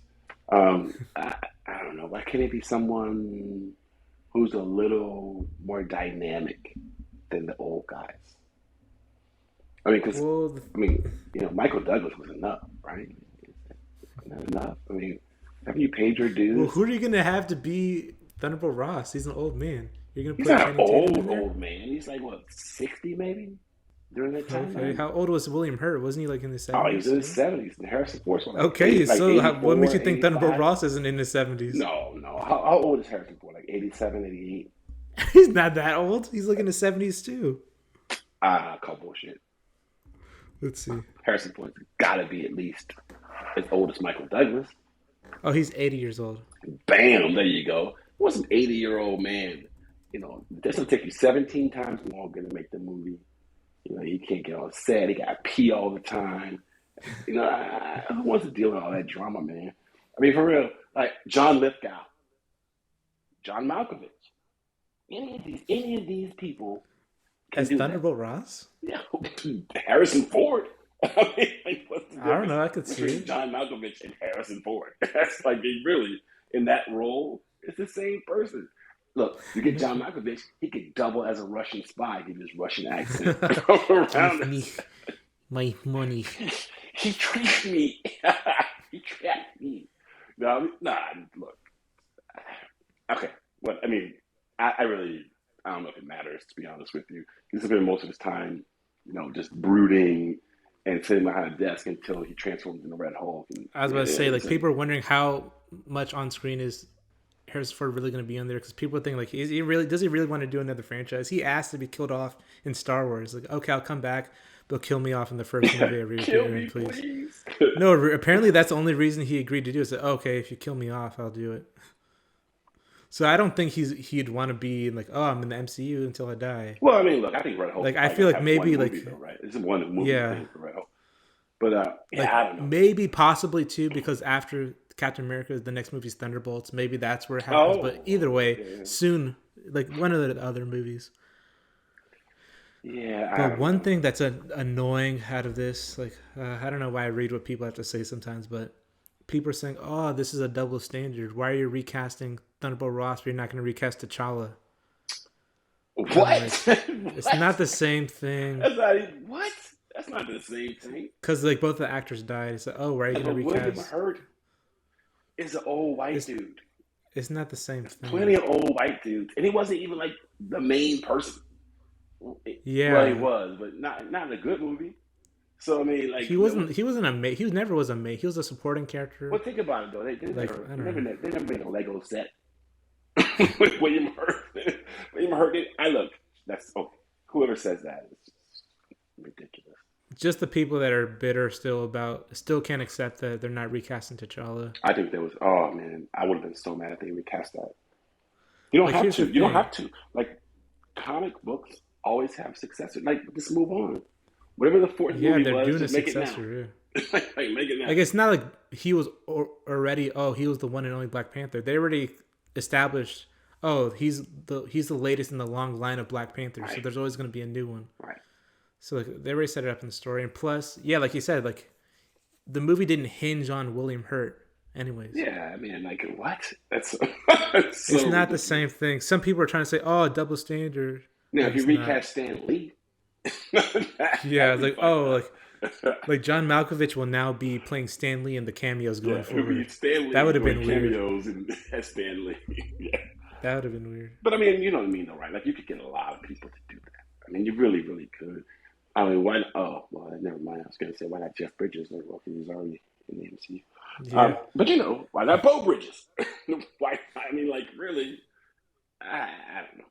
I don't know. Why can't it be someone who's a little more dynamic than the old guys? I mean, because Well, Michael Douglas was enough, right? Not enough. I mean, haven't you paid your well, dues? who are you gonna have to be Thunderbolt Ross? He's an old man. You're gonna He's put not an Channing Tatum in old there? old man. He's like what, 60 maybe during that time Okay. frame. How old was William Hurt? Wasn't he like in his Oh, he was seventies in his too? 70s. And Harrison Ford's what, like Okay, like so what makes 84, you think Thunderbolt 85. Ross isn't in his seventies? No, no. How old is Harrison Ford? Like 87, 88? He's not that old. He's like in his seventies too. Call bullshit. Let's see. Harrison Ford's got to be at least as old as Michael Douglas. Oh, he's 80 years old. Bam, there you go. What's an 80-year-old man? You know, this will take you 17 times longer to make the movie. You know, he can't get on set. He got to pee all the time. You know, who wants to deal with all that drama, man? I mean, for real, like John Lithgow, John Malkovich, any of these people can As do that. Thunderbolt Ross? Yeah, Harrison Ford. I mean, like, what's the I don't difference know. I could see between it. John Malkovich and Harrison Ford? That's like they really in that role. It's the same person. Look, you get John Malkovich, he could double as a Russian spy, give his Russian accent Give around me it. my money. He tricked me. He trapped me. No, nah, look. Okay. Well, I mean, I really, I don't know if it matters, to be honest with you. He's spent most of his time, you know, just brooding and sitting behind a desk until he transforms into Red Hulk. And I was about to say, like, people are wondering how much on screen is Harrison Ford really going to be on there because people think like, is he really? Does he really want to do another franchise? He asked to be killed off in Star Wars. Like, okay, I'll come back, but kill me off in the first movie I kill reappear me, in, please. please. No, apparently that's the only reason he agreed to do it. So okay, if you kill me off, I'll do it. So I don't think he'd want to be like, oh, I'm in the MCU until I die. Well, I mean, look, I think Red Hulk Like I probably feel gonna like have one maybe movie like though, right? It's a one movie yeah, thing for Red Hulk. But like I don't know. maybe possibly too because after Captain America, the next movie's Thunderbolts. Maybe that's where it happens. Oh, But either way, yeah. soon, like one of the other movies. Yeah, I But don't one know. thing that's annoying out of this, like I don't know why I read what people have to say sometimes, but people are saying, "Oh, this is a double standard. Why are you recasting Thunderbolt Ross? But you're not going to recast T'Challa." What? Like, it's What? not the same thing That's not even, what? That's not the same thing. because like both the actors died. It's like, oh, why are you going But to William recast? Hurt is an old white It's dude. it's not the same There's thing. plenty of old white dudes, and he wasn't even like the main person. Well, he Yeah, was, but not in a good movie. So I mean, like, he you know, wasn't. He wasn't a mate. He never was a mate. He was a supporting character. well, think about it though. Like I don't know. They never made a Lego set with William Hurt. William Hurt. I look. That's okay. Whoever says that is just ridiculous. Just the people that are bitter still can't accept that they're not recasting T'Challa. I think there was. Oh man, I would have been so mad if they recast that. You don't Like have here's the to. You don't thing. have to. Like comic books always have successors. Like just move on. Whatever the fourth Yeah, movie they're was, doing a just make it now. successor. Yeah. Like, make it now. Like it's not like he was already. Oh, he was the one and only Black Panther. They already established. Oh, he's the latest in the long line of Black Panthers. So Right. there's always going to be a new one. Right. So like, they already set it up in the story, and plus, yeah, like you said, like the movie didn't hinge on William Hurt, anyways. Yeah, I mean, like, what? That's, that's so It's not the ridiculous. same thing. Some people are trying to say, "Oh, double standard." Now, if Like you it's not. recast Stan Lee, Yeah, that'd be like fucked up. like John Malkovich will now be playing Stan Lee in the cameos Yeah, going it would be forward. Stan That Lee would have doing been weird. cameos and as Stan Lee. Yeah. That would have been weird. But I mean, you know what I mean, though, right? Like, you could get a lot of people to do that. I mean, you really, really could. I mean, why? Oh, well, never mind. I was going to say, why not Jeff Bridges? Like, well, he's already in the MCU. Yeah. But you know, why not Bo Bridges? Why? I mean, like, really? I don't know.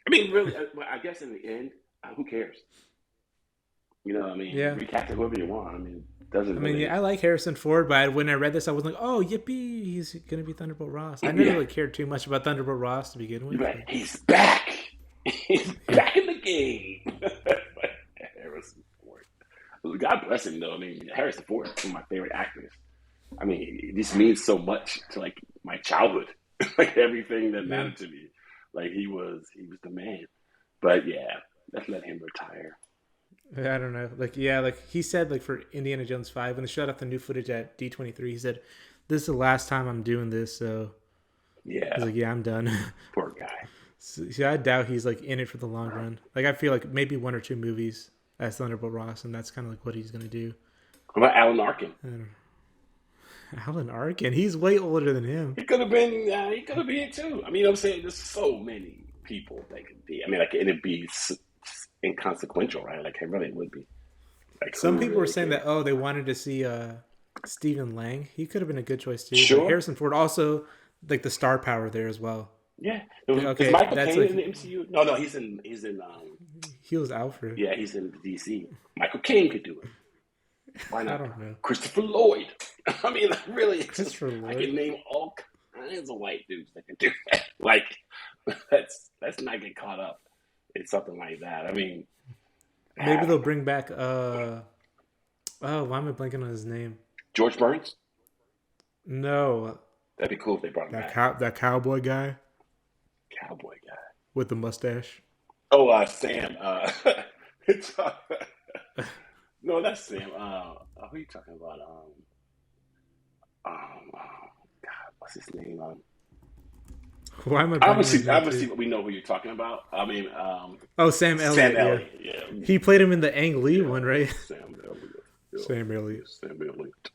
I mean, really, I guess in the end, who cares? You know what I mean? Yeah. Recast it whoever you want. I mean, it doesn't I mean, really. yeah, I like Harrison Ford, but when I read this, I was like, "Oh, yippee! He's gonna be Thunderbolt Ross." I never Yeah. really cared too much about Thunderbolt Ross to begin with. You're like, he's back. He's back in the game. Harrison Ford. God bless him, though. I mean, Harrison Ford is one of my favorite actors. I mean, this means so much to like my childhood, like everything that mattered to me. Like he was the man. But yeah, let's let him retire. I don't know. Like, yeah, like he said, like for Indiana Jones 5, when they showed off the new footage at D23, he said, "This is the last time I'm doing this." So Yeah, he's like, "Yeah, I'm done." poor guy. So, I doubt he's like in it for the long run. Like, I feel like maybe one or two movies as Thunderbolt Ross, and that's kind of like what he's gonna do. What about Alan Arkin? I don't know. Alan Arkin, he's way older than him. He could have been. He could have been it too. I mean, I'm saying there's so many people that could be. I mean, like it'd be inconsequential, right? Like it really would be. Like Some people were saying that they wanted to see Stephen Lang. He could have been a good choice too. Sure. But Harrison Ford also like the star power there as well. Yeah. Okay, Is Michael that's Caine like- in the MCU? No, he's in. He was Alfred. Yeah, he's in DC. Michael Caine could do it. Why not? I don't know. Christopher Lloyd. I mean, like, really, Christopher I Lloyd. can name all kinds of white dudes that can do that. Like, let's not get caught up in something like that. I mean, Maybe they'll bring back why am I blanking on his name? George Burns. No, That'd be cool if they brought him back. that cowboy guy Cowboy guy. with the mustache. Oh, Sam. No, that's Sam. Who are you talking about? God, what's his name? Why am I blanking on his name Obviously, too? we know who you're talking about. I mean, Oh, Sam Elliott. Sam Yeah. Elliott. Yeah. He played him in the Ang Lee one, right? Sam Elliott. Yeah. Sam Elliott. Sam Elliott.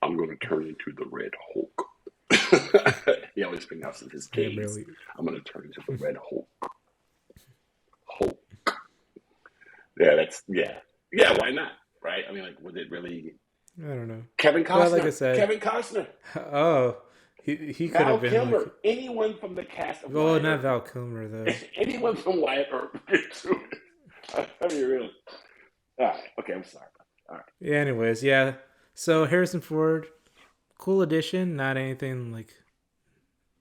I'm going to turn into the Red Hulk. He always pronounces his Sam K's. Elliott. I'm going to turn into the Red Hulk. Hulk. Yeah. Why not? Right? I mean, like, would it really? I don't know. Kevin Costner. Well, like I said- Kevin Costner. Oh, he could Val have been. Kilmer. Like, Anyone from the cast of well, Wyatt not Earp. Val Kilmer though. Anyone from Wyatt Earp. I mean, really. All right. Okay, I'm sorry. All right. Yeah. Anyways, yeah. So Harrison Ford, cool addition. Not anything like,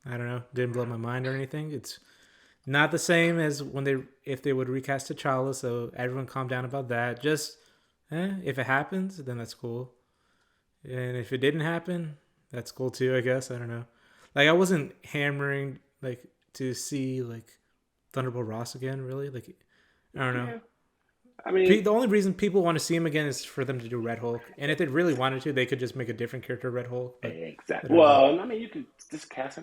I don't know, didn't blow my mind or anything. It's not the same as if they would recast T'Challa. So everyone calm down about that. Just if it happens, then that's cool. And if it didn't happen, that's cool too, I guess. I don't know. Like I wasn't hammering like to see like Thunderbolt Ross again, really. Like I don't know. Yeah. I mean, The only reason people want to see him again is for them to do Red Hulk. And if they really wanted to, they could just make a different character Red Hulk. But exactly. Well, I mean, you can just cast.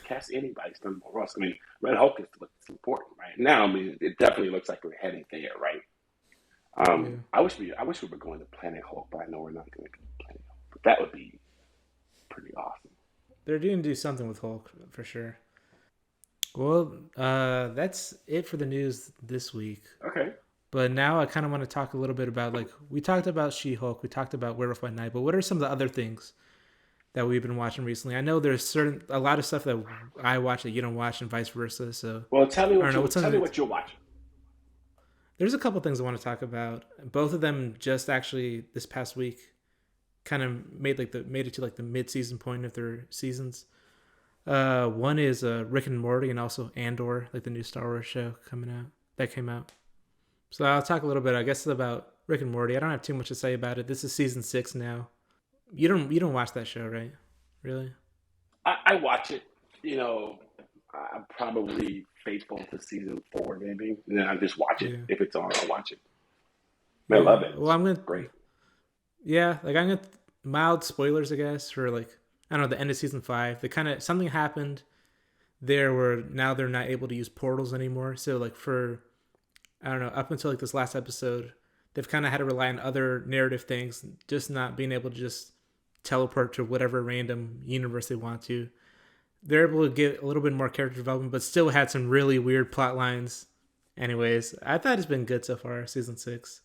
Cast anybody. Thunderbolt Ross. I mean, Red Hulk is what's important right now. I mean, it definitely looks like we're heading there, right? Yeah. I wish we were going to Planet Hulk, but I know we're not going to go to Planet Hulk. But that would be pretty awesome. They're going to do something with Hulk for sure. Well, that's it for the news this week. Okay. But now I kind of want to talk a little bit about, like, we talked about She-Hulk, we talked about Werewolf by Night, but what are some of the other things that we've been watching recently? I know there's a lot of stuff that I watch that you don't watch and vice versa. So, Well, tell me I don't know, what you're watching. there's a couple things I want to talk about. Both of them just actually this past week kind of made it to like the mid-season point of their seasons. One is Rick and Morty, and also Andor, like the new Star Wars show that came out. So I'll talk a little bit, I guess, about Rick and Morty. I don't have too much to say about it. This is season 6 now. You don't watch that show, right? Really? I watch it. You know, I'm probably faithful to season 4, maybe. And then I just watch it. Yeah. If it's on, I'll watch it. I Yeah. love it. Well, It's I'm gonna. great. Yeah, like I'm gonna mild spoilers, I guess, for like I don't know the end of season 5. They kind of something happened there where now they're not able to use portals anymore. So like for I don't know up until like this last episode, they've kind of had to rely on other narrative things, just not being able to just teleport to whatever random universe they want to. They're able to get a little bit more character development, but still had some really weird plot lines. Anyways, I thought it's been good so far, season 6.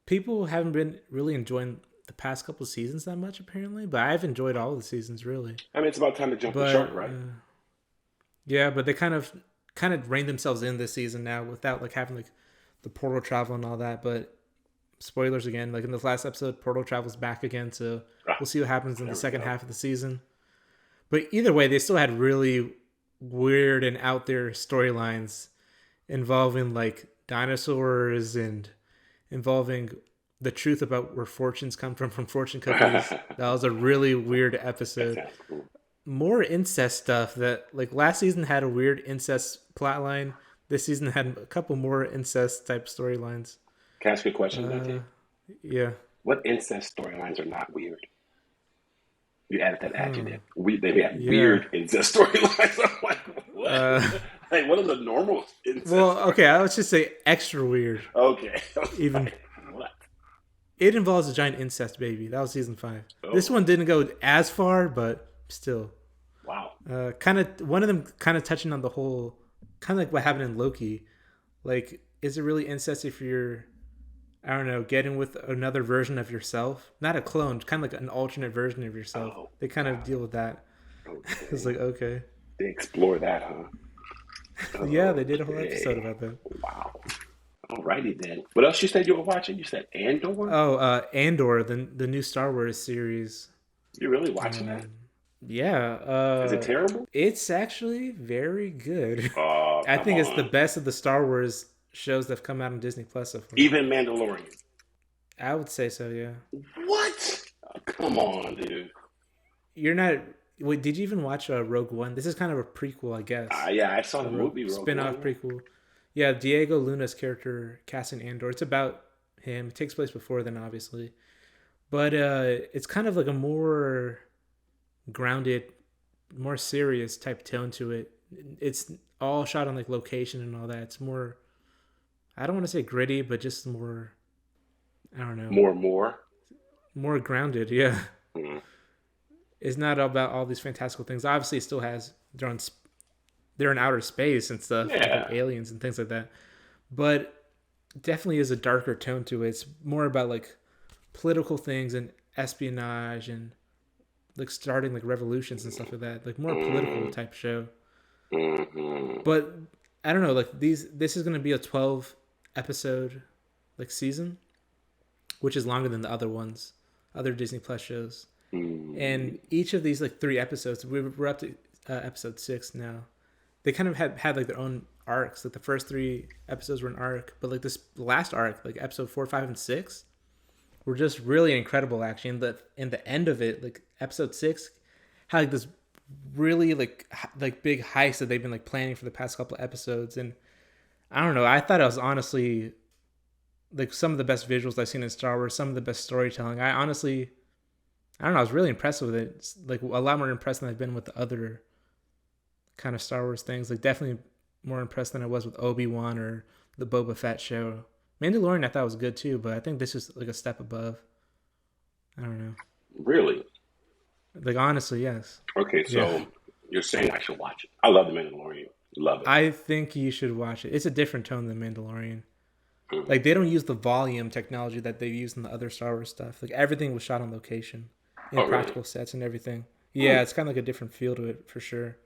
People haven't been really enjoying the past couple seasons that much apparently, but I've enjoyed all of the seasons really. I mean, it's about time to jump the But shark, right? yeah, but they kind of reined themselves in this season now without like having like the portal travel and all that. But spoilers again, like in this last episode, portal travels back again, so Ah, we'll see what happens in the there we second go. half of the season. But either way, they still had really weird and out there storylines involving like dinosaurs and involving the truth about where fortunes come from fortune cookies. That That was a really weird episode. sounds cool. More incest stuff that like last season had a weird incest plotline. This season had a couple more incest type storylines. Can I ask you a question, Uh, Dante? yeah. What incest storylines are not weird? You added that Hmm. adjective. They have Yeah. weird incest storylines. I'm like, what? Uh, Like, what are the normal incest well, stories? okay. I would just say extra weird. Okay. I was Even like, what? it involves a giant incest baby. That was season 5. This Oh, one didn't go as far, but still. wow. Kind of one of them kind of touching on the whole kind of like what happened in Loki. Like, is it really incest if you're I don't know getting with another version of yourself, not a clone, kind of like an alternate version of yourself? Oh, They kind of wow. deal with that. It's Okay. like okay, They explore that, huh? yeah, they did a whole episode Okay. about that. Wow. Alrighty then. What else you said you were watching? You said Andor? Oh, Andor, the new Star Wars series. You really watching that? Um, yeah, Is it terrible? it's actually very good. Oh, I come think it's the on. best of the Star Wars shows that have come out on Disney Plus so far. Even Mandalorian. I would say so, yeah. What? Oh, come on, dude. You're not. Wait, did you even watch Rogue One? This is kind of a prequel, I guess. Yeah, I saw A the movie Rogue spin-off One. prequel. Yeah, Diego Luna's character, Cassian Andor. It's about him. It takes place before then, obviously, but it's kind of like a more grounded, more serious type tone to it. It's all shot on like location and all that. It's more. I don't want to say gritty, but just more. I don't know. More. More grounded. Yeah. Mm. It's not about all these fantastical things. Obviously, it still has they're in outer space and stuff, like Yeah. aliens and things like that. But definitely is a darker tone to it. It's more about like political things and espionage and like starting like revolutions and stuff like that. Like more political Mm. type show. Hmm. But I don't know. Like this is going to be a 12 episode like season, which is longer than the other ones, other Disney Plus shows. Mm. And each of these like 3 episodes, we're up to episode 6 now. They kind of had like their own arcs. Like the first 3 episodes were an arc, but like this last arc, like episode 4, 5, and 6, were just really incredible. Actually, in the end of it, like episode 6, had like this really like big heist that they've been like planning for the past couple of episodes. And I don't know. I thought it was honestly like some of the best visuals I've seen in Star Wars, some of the best storytelling. I don't know. I was really impressed with it. It's like a lot more impressed than I've been with the other kind of Star Wars things. Like definitely more impressed than I was with Obi-Wan or the Boba Fett show. Mandalorian I thought was good too, but I think this is like a step above. I don't know. Really? Like honestly, yes. Okay, Yeah. so you're saying I should watch it. I love The Mandalorian. Love it. I think you should watch it. It's a different tone than Mandalorian. Mm. Like they don't use the volume technology that they've used in the other Star Wars stuff. Like everything was shot on location in Oh, really? practical sets and everything. Hmm. Yeah, it's kind of like a different feel to it for sure.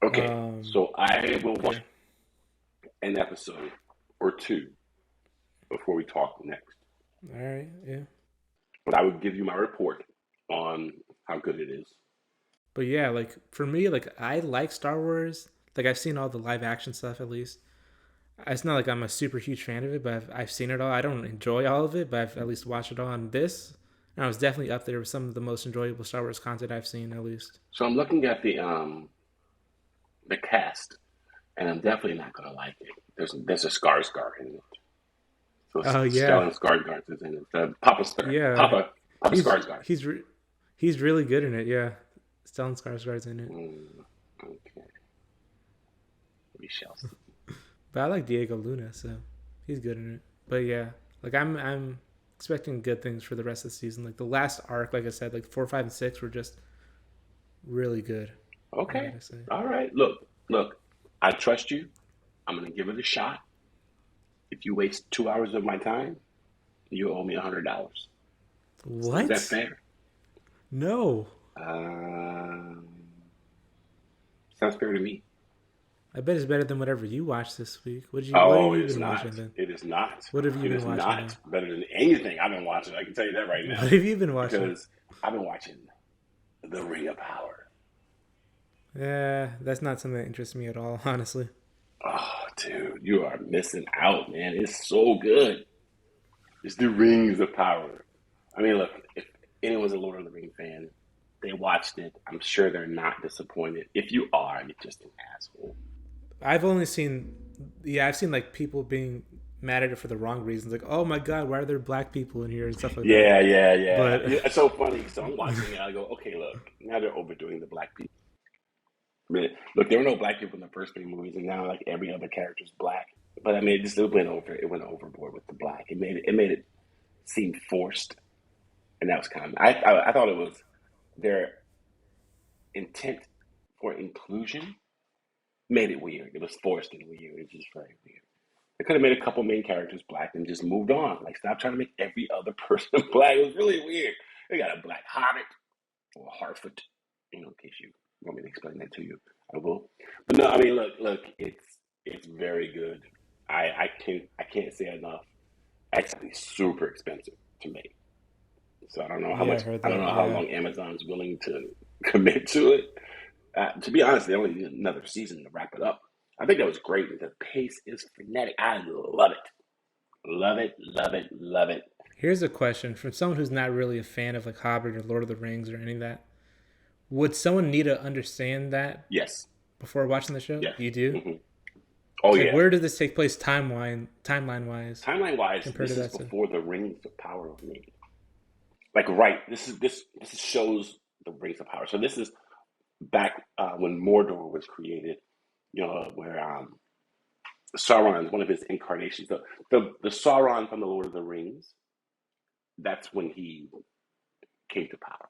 Okay, Um, so I will watch yeah. an episode or two before we talk next. All right. Yeah. But I will give you my report on how good it is. But yeah, like for me, like I like Star Wars. Like I've seen all the live action stuff at least. It's not like I'm a super huge fan of it, but I've seen it all. I don't enjoy all of it, but I've at least watched it all. And this, and I was definitely up there with some of the most enjoyable Star Wars content I've seen, at least. So I'm looking at the cast, and I'm definitely not gonna like it. There's a Skarsgård in it. So Oh yeah, Stellan Skarsgård is in it. Papa yeah. Papa He's Skarsgård. he's really good in it. Yeah, Stellan Skarsgård's in it. Okay, we shall see. But I like Diego Luna, so he's good in it. But yeah, like I'm expecting good things for the rest of the season. Like the last arc, like I said, like 4, 5, and 6 were just really good. I Okay, gotta say. all right. Look. I trust you. I'm gonna give it a shot. If you waste 2 hours of my time, you owe me $100. Is that What? fair? No. Um, sounds fair to me. I bet it's better than whatever you watched this week. What have Oh, it you is been watching not. then? It is not. What have you It been is watching not then? better than anything I've been watching. I can tell you that right What now have you been watching? because I've been watching The Ring of Power. Yeah, that's not something that interests me at all, honestly. Oh, dude, you are missing out, man. It's so good. It's The Rings of Power. I mean, look, if anyone's a Lord of the Rings fan, they watched it. I'm sure they're not disappointed. If you are, you're just an asshole. I've only seen, yeah, I've seen like people being mad at it for the wrong reasons. Like, oh my god, why are there black people in here and stuff like that. Yeah. But It's so funny. So I'm watching it. I go, okay, look, now they're overdoing the black people. I mean, look, there were no black people in the first three movies, and now like every other character is black. But I mean, it went over. It went overboard with the black. It made it seem forced, and that was kind of. I thought it was their intent for inclusion made it weird. It was forced and weird. It was just very weird. They could have made a couple main characters black and just moved on. Like, stop trying to make every other person black. It was really weird. They got a black hobbit or a Harfoot. In case you want me to explain that to you, I will. But no, I mean, look, it's very good. I can't say enough. Actually, super expensive to make. So I don't know how yeah, I much. heard I don't that. know how Yeah. long Amazon's willing to commit to it. To be honest, they only need another season to wrap it up. I think that was great. The pace is frenetic. I love it. Love it, love it, love it. Here's a question from someone who's not really a fan of like Hobbit or Lord of the Rings or any of that. Would someone need to understand that Yes, before watching the show? yes. You do? hmm Oh, Like, yeah. where does this take place timeline wise Timeline wise, compared to this is that stuff? before the Rings of Power was made. Like, right, this shows the Rings of Power. So this is back when Mordor was created. Where Sauron is one of his incarnations. The Sauron from the Lord of the Rings. That's when he came to power.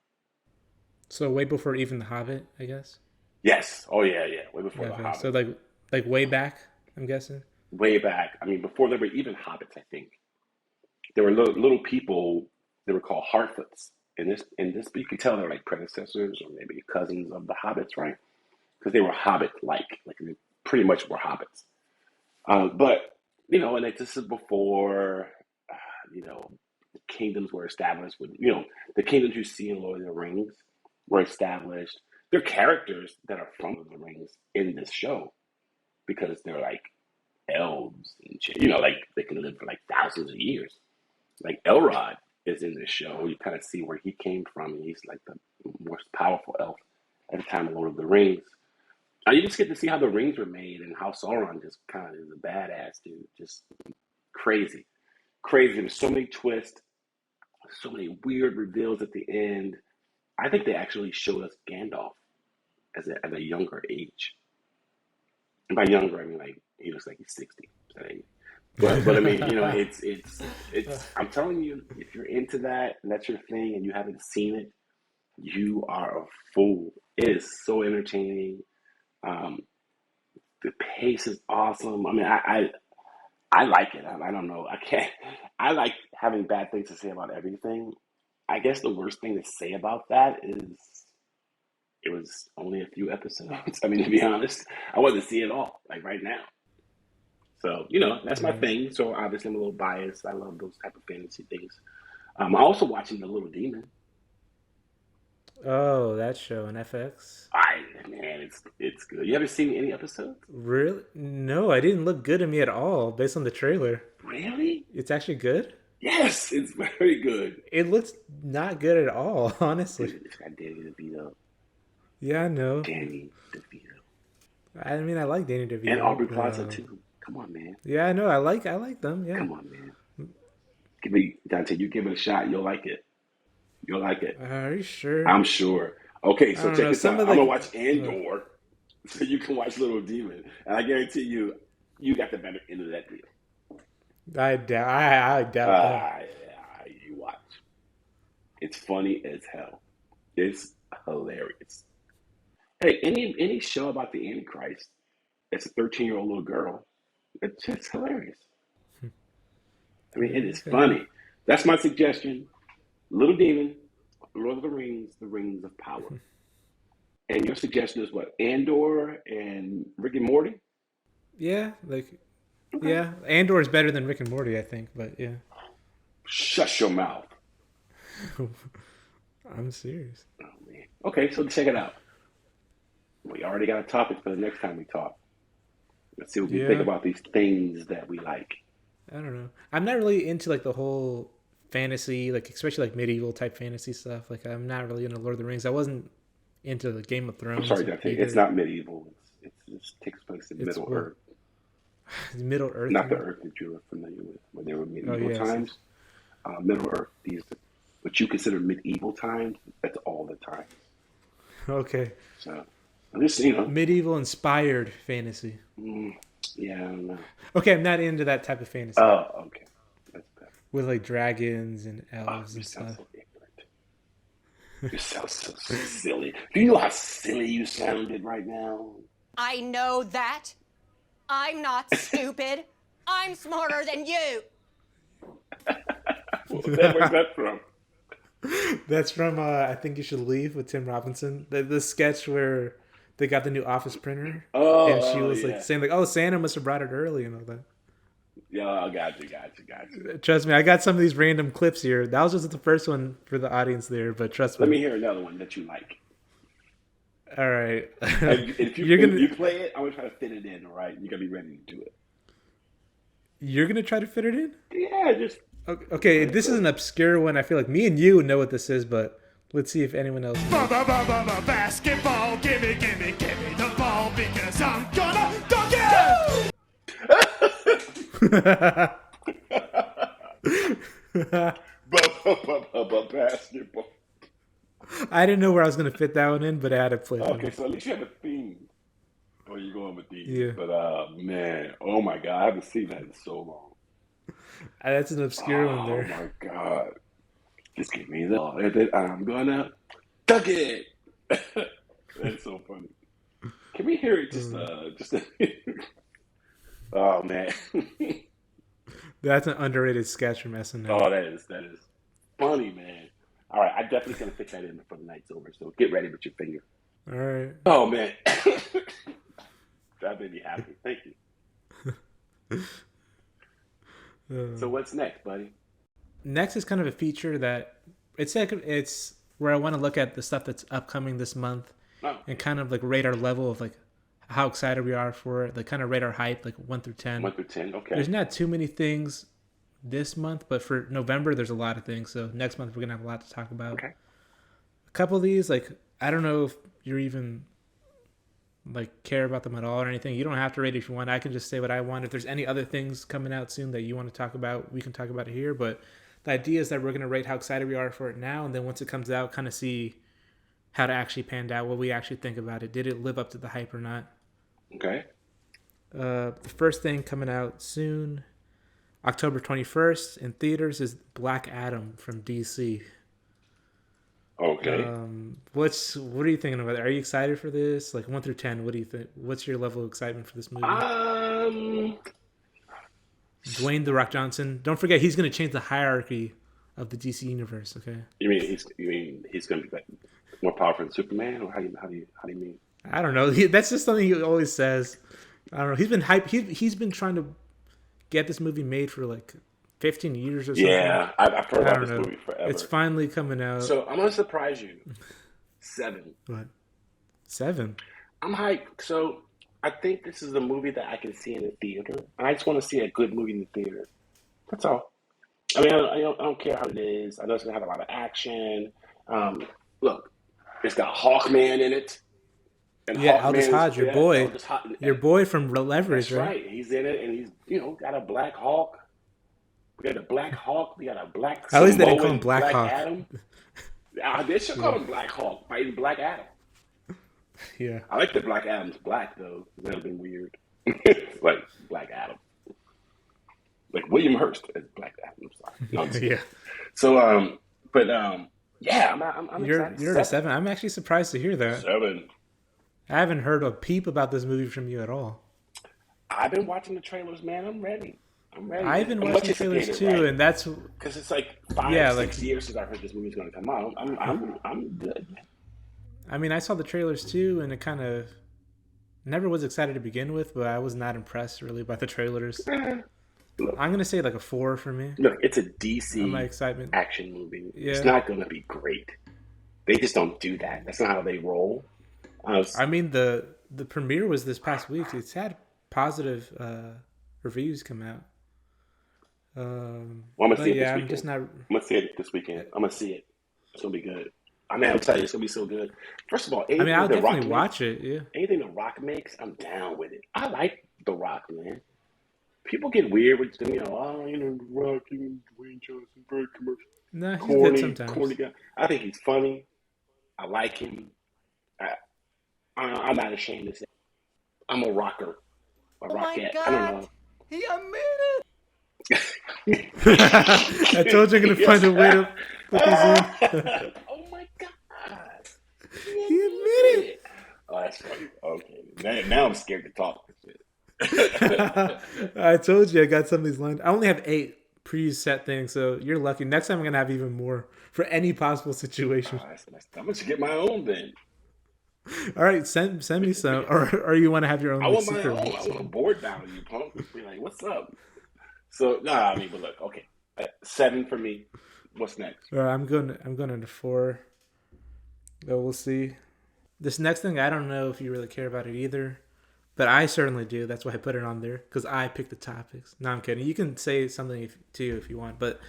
So way before even The Hobbit, I guess. Yes. Oh yeah. Way before Yeah. the Okay. So Hobbit. like way back, I'm guessing. Way back. I mean, before there were even hobbits, I think there were little people. They were called Harfoots. In this, you could tell they were like predecessors or maybe cousins of the hobbits, right? Because they were hobbit-like they pretty much were hobbits. But and this is before the kingdoms were established. With the kingdoms you see in Lord of the Rings were established. They're characters that are from Lord of the Rings in this show because they're like elves and shit. Like they can live for like thousands of years. Like Elrod is in this show. You kind of see where he came from, and he's like the most powerful elf at the time of Lord of the Rings. You just get to see how the rings were made and how Sauron just kind of is a badass dude. Just crazy, crazy. There's so many twists, so many weird reveals at the end. I think they actually showed us Gandalf at a younger age. And by younger, I mean like he looks like he's 60. But I mean, it's. I'm telling you, if you're into that and that's your thing, and you haven't seen it, you are a fool. It is so entertaining. Um, the pace is awesome. I mean, I like it. I don't know. I can't. I like having bad things to say about everything. I guess the worst thing to say about that is it was only a few episodes. I mean, to be honest, I wasn't to see it all like right now. So that's my Right. thing. So obviously I'm a little biased. I love those type of fantasy things. I'm also watching The Little Demon. Oh, that show on FX. I Man, it's good. You haven't seen any episodes? Really? No, I didn't look good to me at all based on the trailer. Really? It's actually good? Yes, it's very good. It looks not good at all, honestly. Dude, it's got Danny DeVito. Yeah, I know. Danny DeVito. I mean, I like Danny DeVito. And Aubrey Plaza too. Come on, man. Yeah, I know. I like them. Yeah. Come on, man. Give me Dante. You give it a shot. You'll like it. You'll like it. Are you sure? I'm sure. Okay, I so don't check know. this out. Some I'm of the gonna watch Andor, so you can watch Little Demon, and I guarantee you, you got the better end of that deal. I doubt that. You watch. It's funny as hell. It's hilarious. Hey, any show about the Antichrist, it's a 13-year-old little girl. It's just hilarious. I mean, it is funny. That's my suggestion. Little Demon, Lord of the Rings of Power. And your suggestion is what? Andor and Rick and Morty? Yeah, like, Okay. yeah. Andor is better than Rick and Morty, I think, but yeah. Shut your mouth. I'm serious. Oh, man. Okay, so check it out. We already got a topic for the next time we talk. Let's see what we think Yeah. about these things that we like. I don't know. I'm not really into like the whole fantasy, like especially like medieval type fantasy stuff. Like I'm not really into Lord of the Rings. I wasn't into the Game of I'm Thrones sorry, Dante. either. It's not medieval. It takes place in It's Middle what? Earth. Middle Earth. Not the you mean? Earth that you're familiar with, when they were Oh medieval yes. times. Middle Earth, what you consider medieval times, that's all the time. Okay. So, I'm just, you know, Medieval inspired fantasy. yeah, I don't know. Okay, I'm not into that type of fantasy Oh, okay. That's better. with like dragons and Oh, elves you and sound stuff. so ignorant. You sound so silly. Do you know how silly you sounded right now? I know that. I'm not stupid. I'm smarter than you. Where's that from? That's from I Think You Should Leave with Tim Robinson. The sketch where they got the new office printer and she was Yeah. like saying like, "Oh, Santa must have brought it early" and all that. Yeah, I got you. Trust me, I got some of these random clips here. That was just the first one for the audience there, but trust Let me. me hear another one that you like. All right. And if You're gonna you play it, I'm gonna try to fit it in. All right, you gotta be ready to do it. you're gonna try to fit it in? Yeah, just Okay, this is an obscure one. I feel like me and you know what this is, but let's see if anyone else knows. Basketball, gimme the ball because I'm gonna dunk it! basketball. I didn't know where I was gonna fit that one in, but I had to play Okay, it. so at least you have a theme. Where you going with these? Yeah. But man, oh my god, I haven't seen that in so long. That's an obscure one Oh there. my god, just give me the ball, and then I'm gonna dunk it. That's so funny. Can we hear it? Oh man. That's an underrated sketch from SNL. Oh, that is funny, man. All right, I definitely gonna fit that in before the night's over. So get ready with your finger. All right. Oh man, that made me happy. Thank you. So what's next, buddy? Next is kind of a feature that it's where I want to look at the stuff that's upcoming this month Oh, and kind of like rate our level of like how excited we are for it. Like kind of rate our hype, like 1 through 10. 1 through 10. Okay. There's not too many things this month, but for November there's a lot of things. So next month we're gonna have a lot to talk about. Okay. A couple of these, like I don't know if you're even like care about them at all or anything. You don't have to rate it if you want. I can just say what I want. If there's any other things coming out soon that you want to talk about, we can talk about it here. But the idea is that we're gonna rate how excited we are for it now, and then once it comes out, kind of see how to actually pan out, what we actually think about it. Did it live up to the hype or not? Okay. The first thing coming out soon, October 21st in theaters, is Black Adam from DC. Okay. What are you thinking about it? Are you excited for this? Like 1 through 10, what do you think? What's your level of excitement for this movie? Dwayne "The Rock" Johnson. Don't forget, he's going to change the hierarchy of the DC universe. Okay. You mean he's going to be like more powerful than Superman, or how do you mean? I don't know. That's just something he always says. I don't know. He's been hype. He's been trying to get this movie made for like 15 years or something. Yeah, I've heard I about don't this know. movie forever. It's finally coming out. So I'm gonna surprise you. 7. What? 7? I'm hyped. So I think this is a movie that I can see in the theater. I just want to see a good movie in the theater. That's all. I mean, I don't care how it is. I know it's gonna have a lot of action. Um, Look, it's got Hawkman in it, and Yeah, Aldous Hawkman is Hodge, your yeah, boy, Aldous Hodge. your boy from Leverage, That's right? right. He's in it, and he's got a Black Hawk. We got a Black Hawk. We got a Black At least they didn't call him Samoan Black Black Hawk. Adam. They should call Yeah, him Black Hawk fighting Black Adam. yeah, I like that Black Adam's black though. That would be weird. Like Black Adam, like William Hurst as Black Adam. I'm sorry. No, I'm just kidding. yeah. So, yeah, I'm excited. You're at a 7. I'm actually surprised to hear that. 7. I haven't heard a peep about this movie from you at all. I've been watching the trailers, man. I'm ready. I'm ready. I've been I'm watching much trailers anticipated, too, right? and that's Because it's like five, yeah, like 6 years since I heard this movie's going to come out. I'm good, man. I mean, I saw the trailers too, and it kind of never was excited to begin with, but I was not impressed really by the trailers. Look, I'm gonna say like a 4 for me look, it's a on my DC excitement. action movie. It's Yeah, not going to be great. They just don't do that. That's not how they roll. I mean the premiere was this past week. It's had positive reviews come out. Well, I'm gonna see But it this yeah, I'm weekend. just not. I'm gonna see it this weekend. I'm gonna see it. It's gonna be good. I mean, I'm telling you, it's gonna be so good. First of all, I mean, anything I'll The Rock definitely makes, watch it. Yeah. anything The Rock makes, I'm down with it. I like The Rock, man. People get weird with them, The Rock, Dwayne Johnson, very commercial, No, he's good corny sometimes. guy. I think he's funny. I like him. I, I'm not ashamed to say I'm a rocker, a Oh my rockette. I don't God! He admitted. I told you I'm gonna know. find a way to put these in. Oh my God. He admitted. Oh, that's funny. Okay. Now I'm scared to talk this shit. I told you I got some of these lined. I only have 8 preset things, so you're lucky. Next time I'm gonna have even more for any possible situation. I'm going to get my own then. All right, send me some, or you want to have your own I like, want my secret own. one. I want a board value, punk. Be like, what's up? So, nah, I mean, but look, okay. 7 for me. What's next? All right, I'm going to 4. So we'll see. This next thing, I don't know if you really care about it either, but I certainly do. That's why I put it on there because I picked the topics. No, I'm kidding. You can say something too if you want, but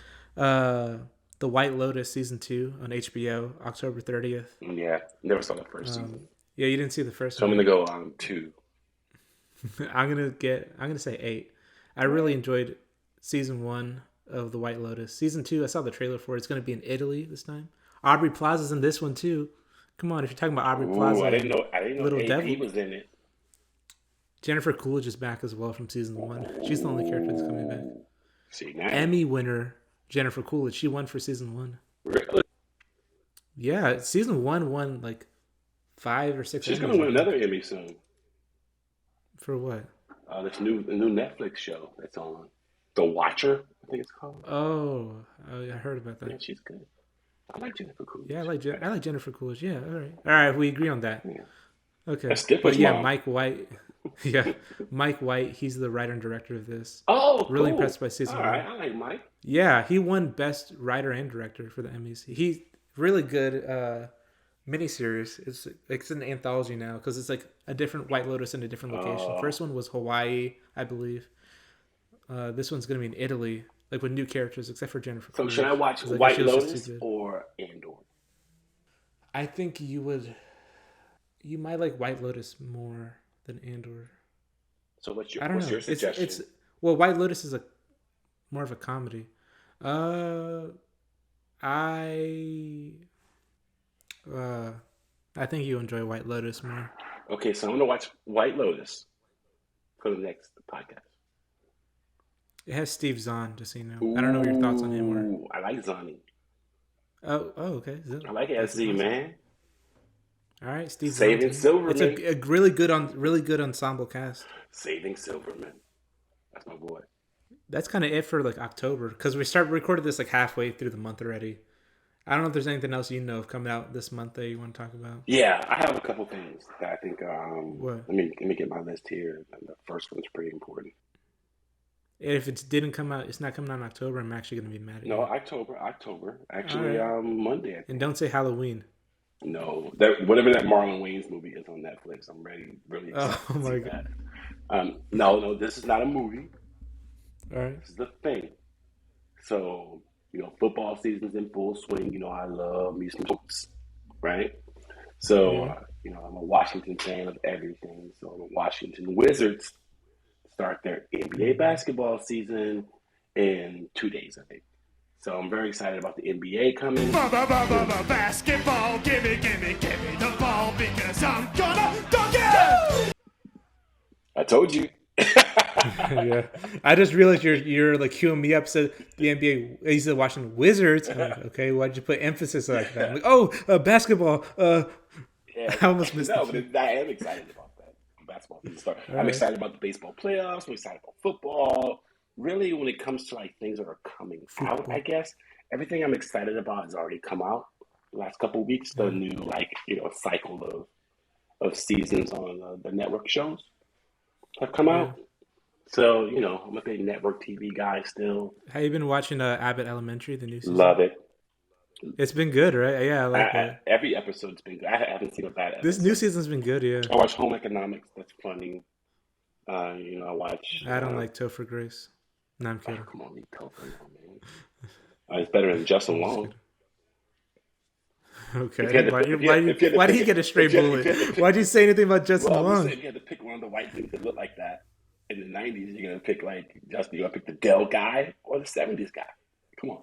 the White Lotus season 2 on HBO, October 30th. Yeah, never saw the first season. Yeah, you didn't see the first So I'm one. going to go on 2. I'm gonna say 8. I really enjoyed season 1 of the White Lotus. Season 2, I saw the trailer for it. It's gonna be in Italy this time. Aubrey Plaza's in this one too. Come on, if you're talking about Aubrey Plaza, Ooh, I didn't know Little AP Devil. was in it. Jennifer Coolidge is back as well from season 1. She's the only character that's coming back. See, now. Emmy winner Jennifer Coolidge. She won for season 1. Really? Yeah, season 1 won like 5 or 6. She's Emmys, going to win I think. another Emmy soon. For what? This new Netflix show that's on. The Watcher, I think it's called. Oh, I heard about Yeah, that. she's good. I like Jennifer Coolidge. Yeah, I like Jennifer Coolidge. Yeah, all right, we agree on that. Yeah. Okay, That's but Stifler's yeah, mom. Mike White. Yeah, Mike White. He's the writer and director of this. Oh, Really cool. impressed by season All 1. right, I like Mike. Yeah, he won best writer and director for the Emmys. He's really good miniseries. It's an anthology now because it's like a different White Lotus in a different location. Oh. First one was Hawaii, I believe. This one's gonna be in Italy, like with new characters except for Jennifer So Coolidge. should I watch 'cause I guess White she was just Lotus too good. or Andor? I think you would. You might like White Lotus more than Andor. So what's I don't know. your suggestion? It's well, White Lotus is more of a comedy. I think you enjoy White Lotus more. Okay, so I'm gonna watch White Lotus for the next podcast. It has Steve Zahn, just so you know. I don't know your thoughts on him. Or Ooh, I like Zonny. oh, okay. I like That's SZ, awesome. man. All right, Steve Saving Zahn. Silverman. It's a really good ensemble cast. Saving Silverman. That's my boy. That's kind of it for like October because we recorded this like halfway through the month already. I don't know if there's anything else you know of coming out this month that you want to talk about. Yeah, I have a couple things that I think. What? Let me get my list here. And the first one's pretty important. If it didn't come out, it's not coming out in October. I'm actually gonna be mad at No, you. October. Actually, All right. Monday. I And think. don't say Halloween. No, that whatever that Marlon Wayans movie is on Netflix, I'm really excited Oh to see my that. god. No, this is not a movie. All right. This is the thing. So, football season's in full swing. I love me some sports, right? So, Yeah. I'm a Washington fan of everything. So, the Washington Wizards start their NBA basketball season in 2 days, I think. So, I'm very excited about the NBA coming. Basketball, gimme the ball because I'm gonna dunk it! I told you. Yeah. I just realized you're like queuing me up. Said the NBA. He's watching Wizards. I'm like, okay, why'd you put emphasis like that? I'm like, oh, basketball. Yeah, I almost missed no, the but cue. I am excited about that. Basketball season start. All I'm right. excited about the baseball playoffs. I'm excited about football. Really, when it comes to like things that are coming out, I Football. guess everything I'm excited about has already come out the last couple of weeks. The new cycle of seasons on the network shows have come Yeah. out. So I'm a big network TV guy still. Have you been watching Abbott Elementary, the new season? Love it. It's been good, right? Yeah, I like it. Every episode's been good. I haven't seen a bad This new episode. season's been good. Yeah. I watch Home Economics. That's funny. I watch. I don't like Topher Grace. No, I'm Oh, kidding. come on, leave Topher alone, man. It's better than Justin I'm just Long. kidding. If you Okay. had to, if you had, if you had to Why did pick he it, get a straight if you had to bullet? pick, Why'd you say anything about Justin well, I'm just Long? saying, if you had to pick one of the white dudes that look like that in the '90s, you're gonna pick like Justin. You're gonna pick the Dell guy or the '70s guy. Come on,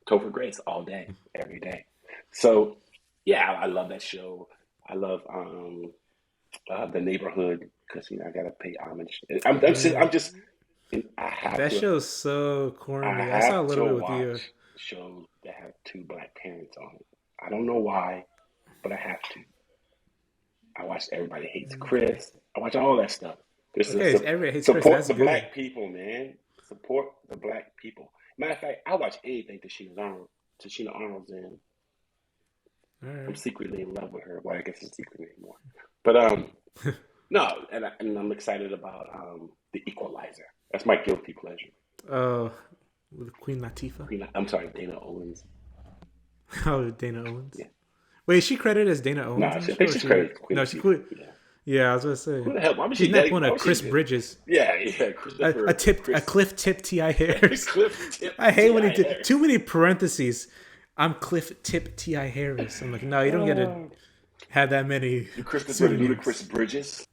Topher Grace all day, every day. So, yeah, I love that show. I love the Neighborhood because I gotta pay homage. Yeah. I'm just I have That to show's so I corny. I saw a have to little bit with you. watch shows that have two black parents on it. I don't know why, but I have to. I watch Everybody Hates Chris. I watch all that stuff. This Okay, is it's every hates Chris. support That's the good. black people, man. Support the black people. Matter of fact, I watch anything Tashina Arnold's in. All I'm right. secretly in love with her. Well, I guess it's secret anymore. But no, and I'm excited about The Equalizer. That's my guilty pleasure. Oh, with Queen Latifah. I'm sorry, Dana Owens. Oh, Dana Owens. Yeah. Wait, is she credited as Dana No, Owens in I the show? think Or she's she? credited Queen No, she quit. Latifah. Yeah. Yeah, I was gonna Who say the hell? Why was she's she not dead? one Why of was Chris she? Bridges. Yeah, Christopher. A tip, a Chris. Cliff Tip Ti Harris. Cliff Tip. I hate when he T.I. did Harris. too many parentheses. I'm Cliff Tip Ti Harris. I'm like, no, you don't get to have that many Christopher pseudonyms. Ludacris Bridges.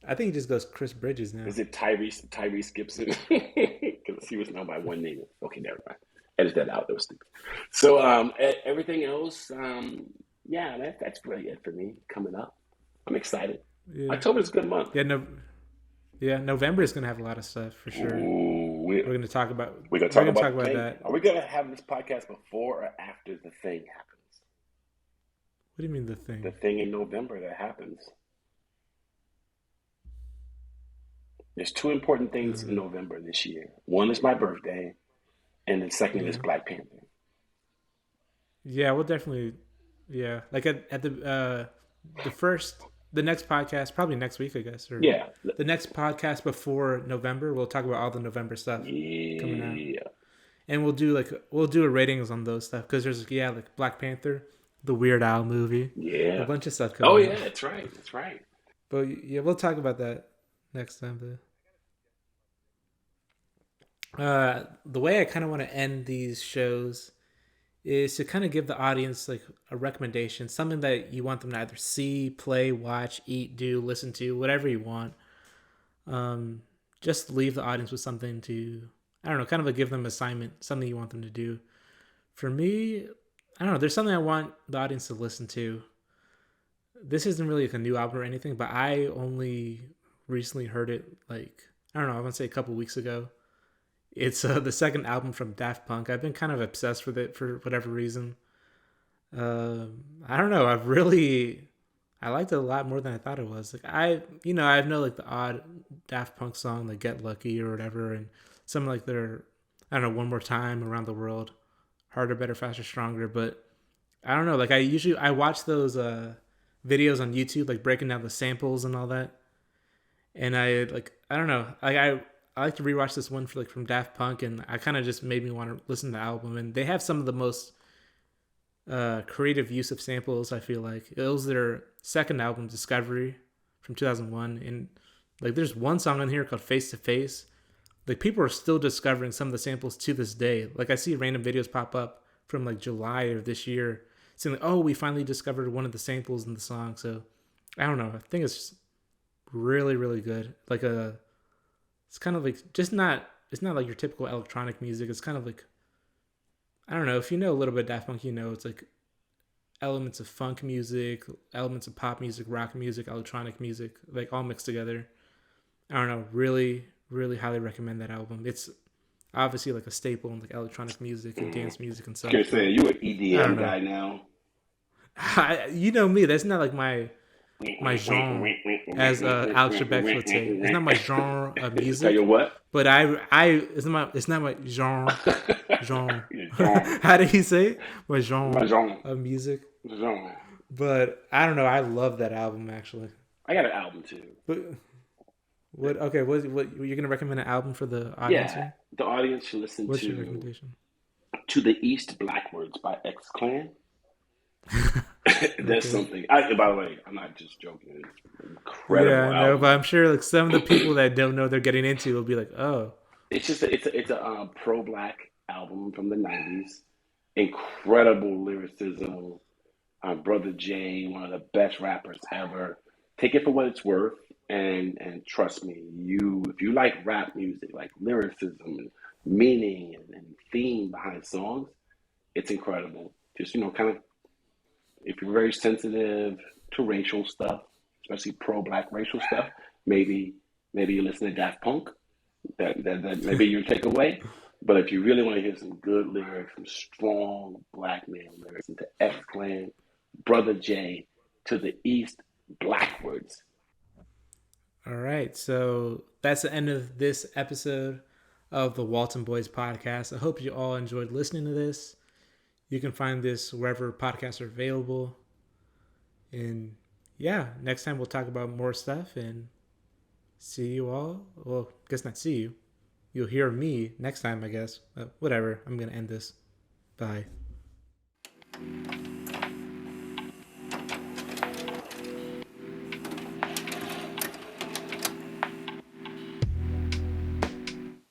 I think he just goes Chris Bridges now. Is it Tyrese Gibson? Because he was known by one name. Okay, never mind. Edit that out. That was stupid. So everything else, yeah, that's really it for me coming up. I'm excited. Yeah, October's a good month. yeah, no, yeah. November is gonna have a lot of stuff for sure. Ooh, We're gonna talk about. we're gonna We're talk gonna talk about the about thing. that. Are we gonna have this podcast before or after the thing happens? What do you mean the The thing? thing in November that happens. There's two important things in November this year. One is my birthday, and the second is Yeah, Black Panther. yeah. We'll definitely. Yeah, like at the next podcast, probably next week, I guess, or Yeah, the next podcast before November. We'll talk about all the November stuff coming out, yeah, and we'll do a ratings on those stuff because there's like Black Panther, the Weird Al movie, a yeah. bunch of stuff Oh coming yeah, out. that's right. That's right. But yeah, we'll talk about that next time. But the way I kind of want to end these shows is to kind of give the audience like a recommendation, something that you want them to either see, play, watch, eat, do, listen to, whatever you want. Just leave the audience with something to, I don't know, kind of a give them assignment, something you want them to do. For me, I don't know, there's something I want the audience to listen to. This isn't really like a new album or anything, but I only recently heard it like, I don't know, I want to say a couple weeks ago. It's the second album from Daft Punk. I've been kind of obsessed with it for whatever reason. I don't know. I liked it a lot more than I thought it was. Like I know like the odd Daft Punk song, like Get Lucky or whatever, and some like their, I don't know, One More Time, Around the World, Harder, Better, Faster, Stronger. But I don't know. Like I watch those videos on YouTube, like breaking down the samples and all that. And I don't know. I like to rewatch this one from Daft Punk, and I kind of just made me want to listen to the album. And they have some of the most creative use of samples. I feel like it was their second album, Discovery, from 2001, and like there's one song on here called Face to Face. Like people are still discovering some of the samples to this day. Like I see random videos pop up from like July of this year saying like, oh, we finally discovered one of the samples in the song. So I don't know. I think it's just really, really good. Like it's kind of like just not. It's not like your typical electronic music. It's kind of like, I don't know, if you know a little bit of Daft Punk, you know it's like elements of funk music, elements of pop music, rock music, electronic music, like all mixed together. I don't know, really, really highly recommend that album. It's obviously like a staple in like electronic music and dance music and stuff. You're saying you an I EDM don't know. guy now? You know me, that's not like my genre, as Alex Trebek would say. It's not my genre of Tell music, you what. but it's not my genre. Genre. Genre. How did he say it? My genre My genre. of music. Genre. But I don't know. I love that album actually. I got an album too. But what? Okay, what you're gonna recommend an album for the audience? Yeah, Here? the audience should listen What's your to recommendation? "To the East Blackwards" by X Clan. That's Okay. something. By the way, I'm not just joking. It's an incredible Yeah, I know, album. but I'm sure like some of the people that don't know they're getting into will be like, oh, It's just it's a pro-black album from the '90s. Incredible lyricism. Brother Jay, one of the best rappers ever. Take it for what it's worth, and trust me, if you like rap music, like lyricism and meaning and theme behind songs, it's incredible. Just kind of if you're very sensitive to racial stuff, especially pro-black racial stuff, maybe you listen to Daft Punk. That may be your takeaway. But if you really want to hear some good lyrics, some strong black man lyrics, into X Clan, Brother J, To the East, Blackwards. all right. So that's the end of this episode of the Walton Boys podcast. I hope you all enjoyed listening to this. You can find this wherever podcasts are available. And yeah, next time we'll talk about more stuff and see you all. Well, I guess not see you. You'll hear me next time, I guess. But whatever. I'm going to end this. Bye.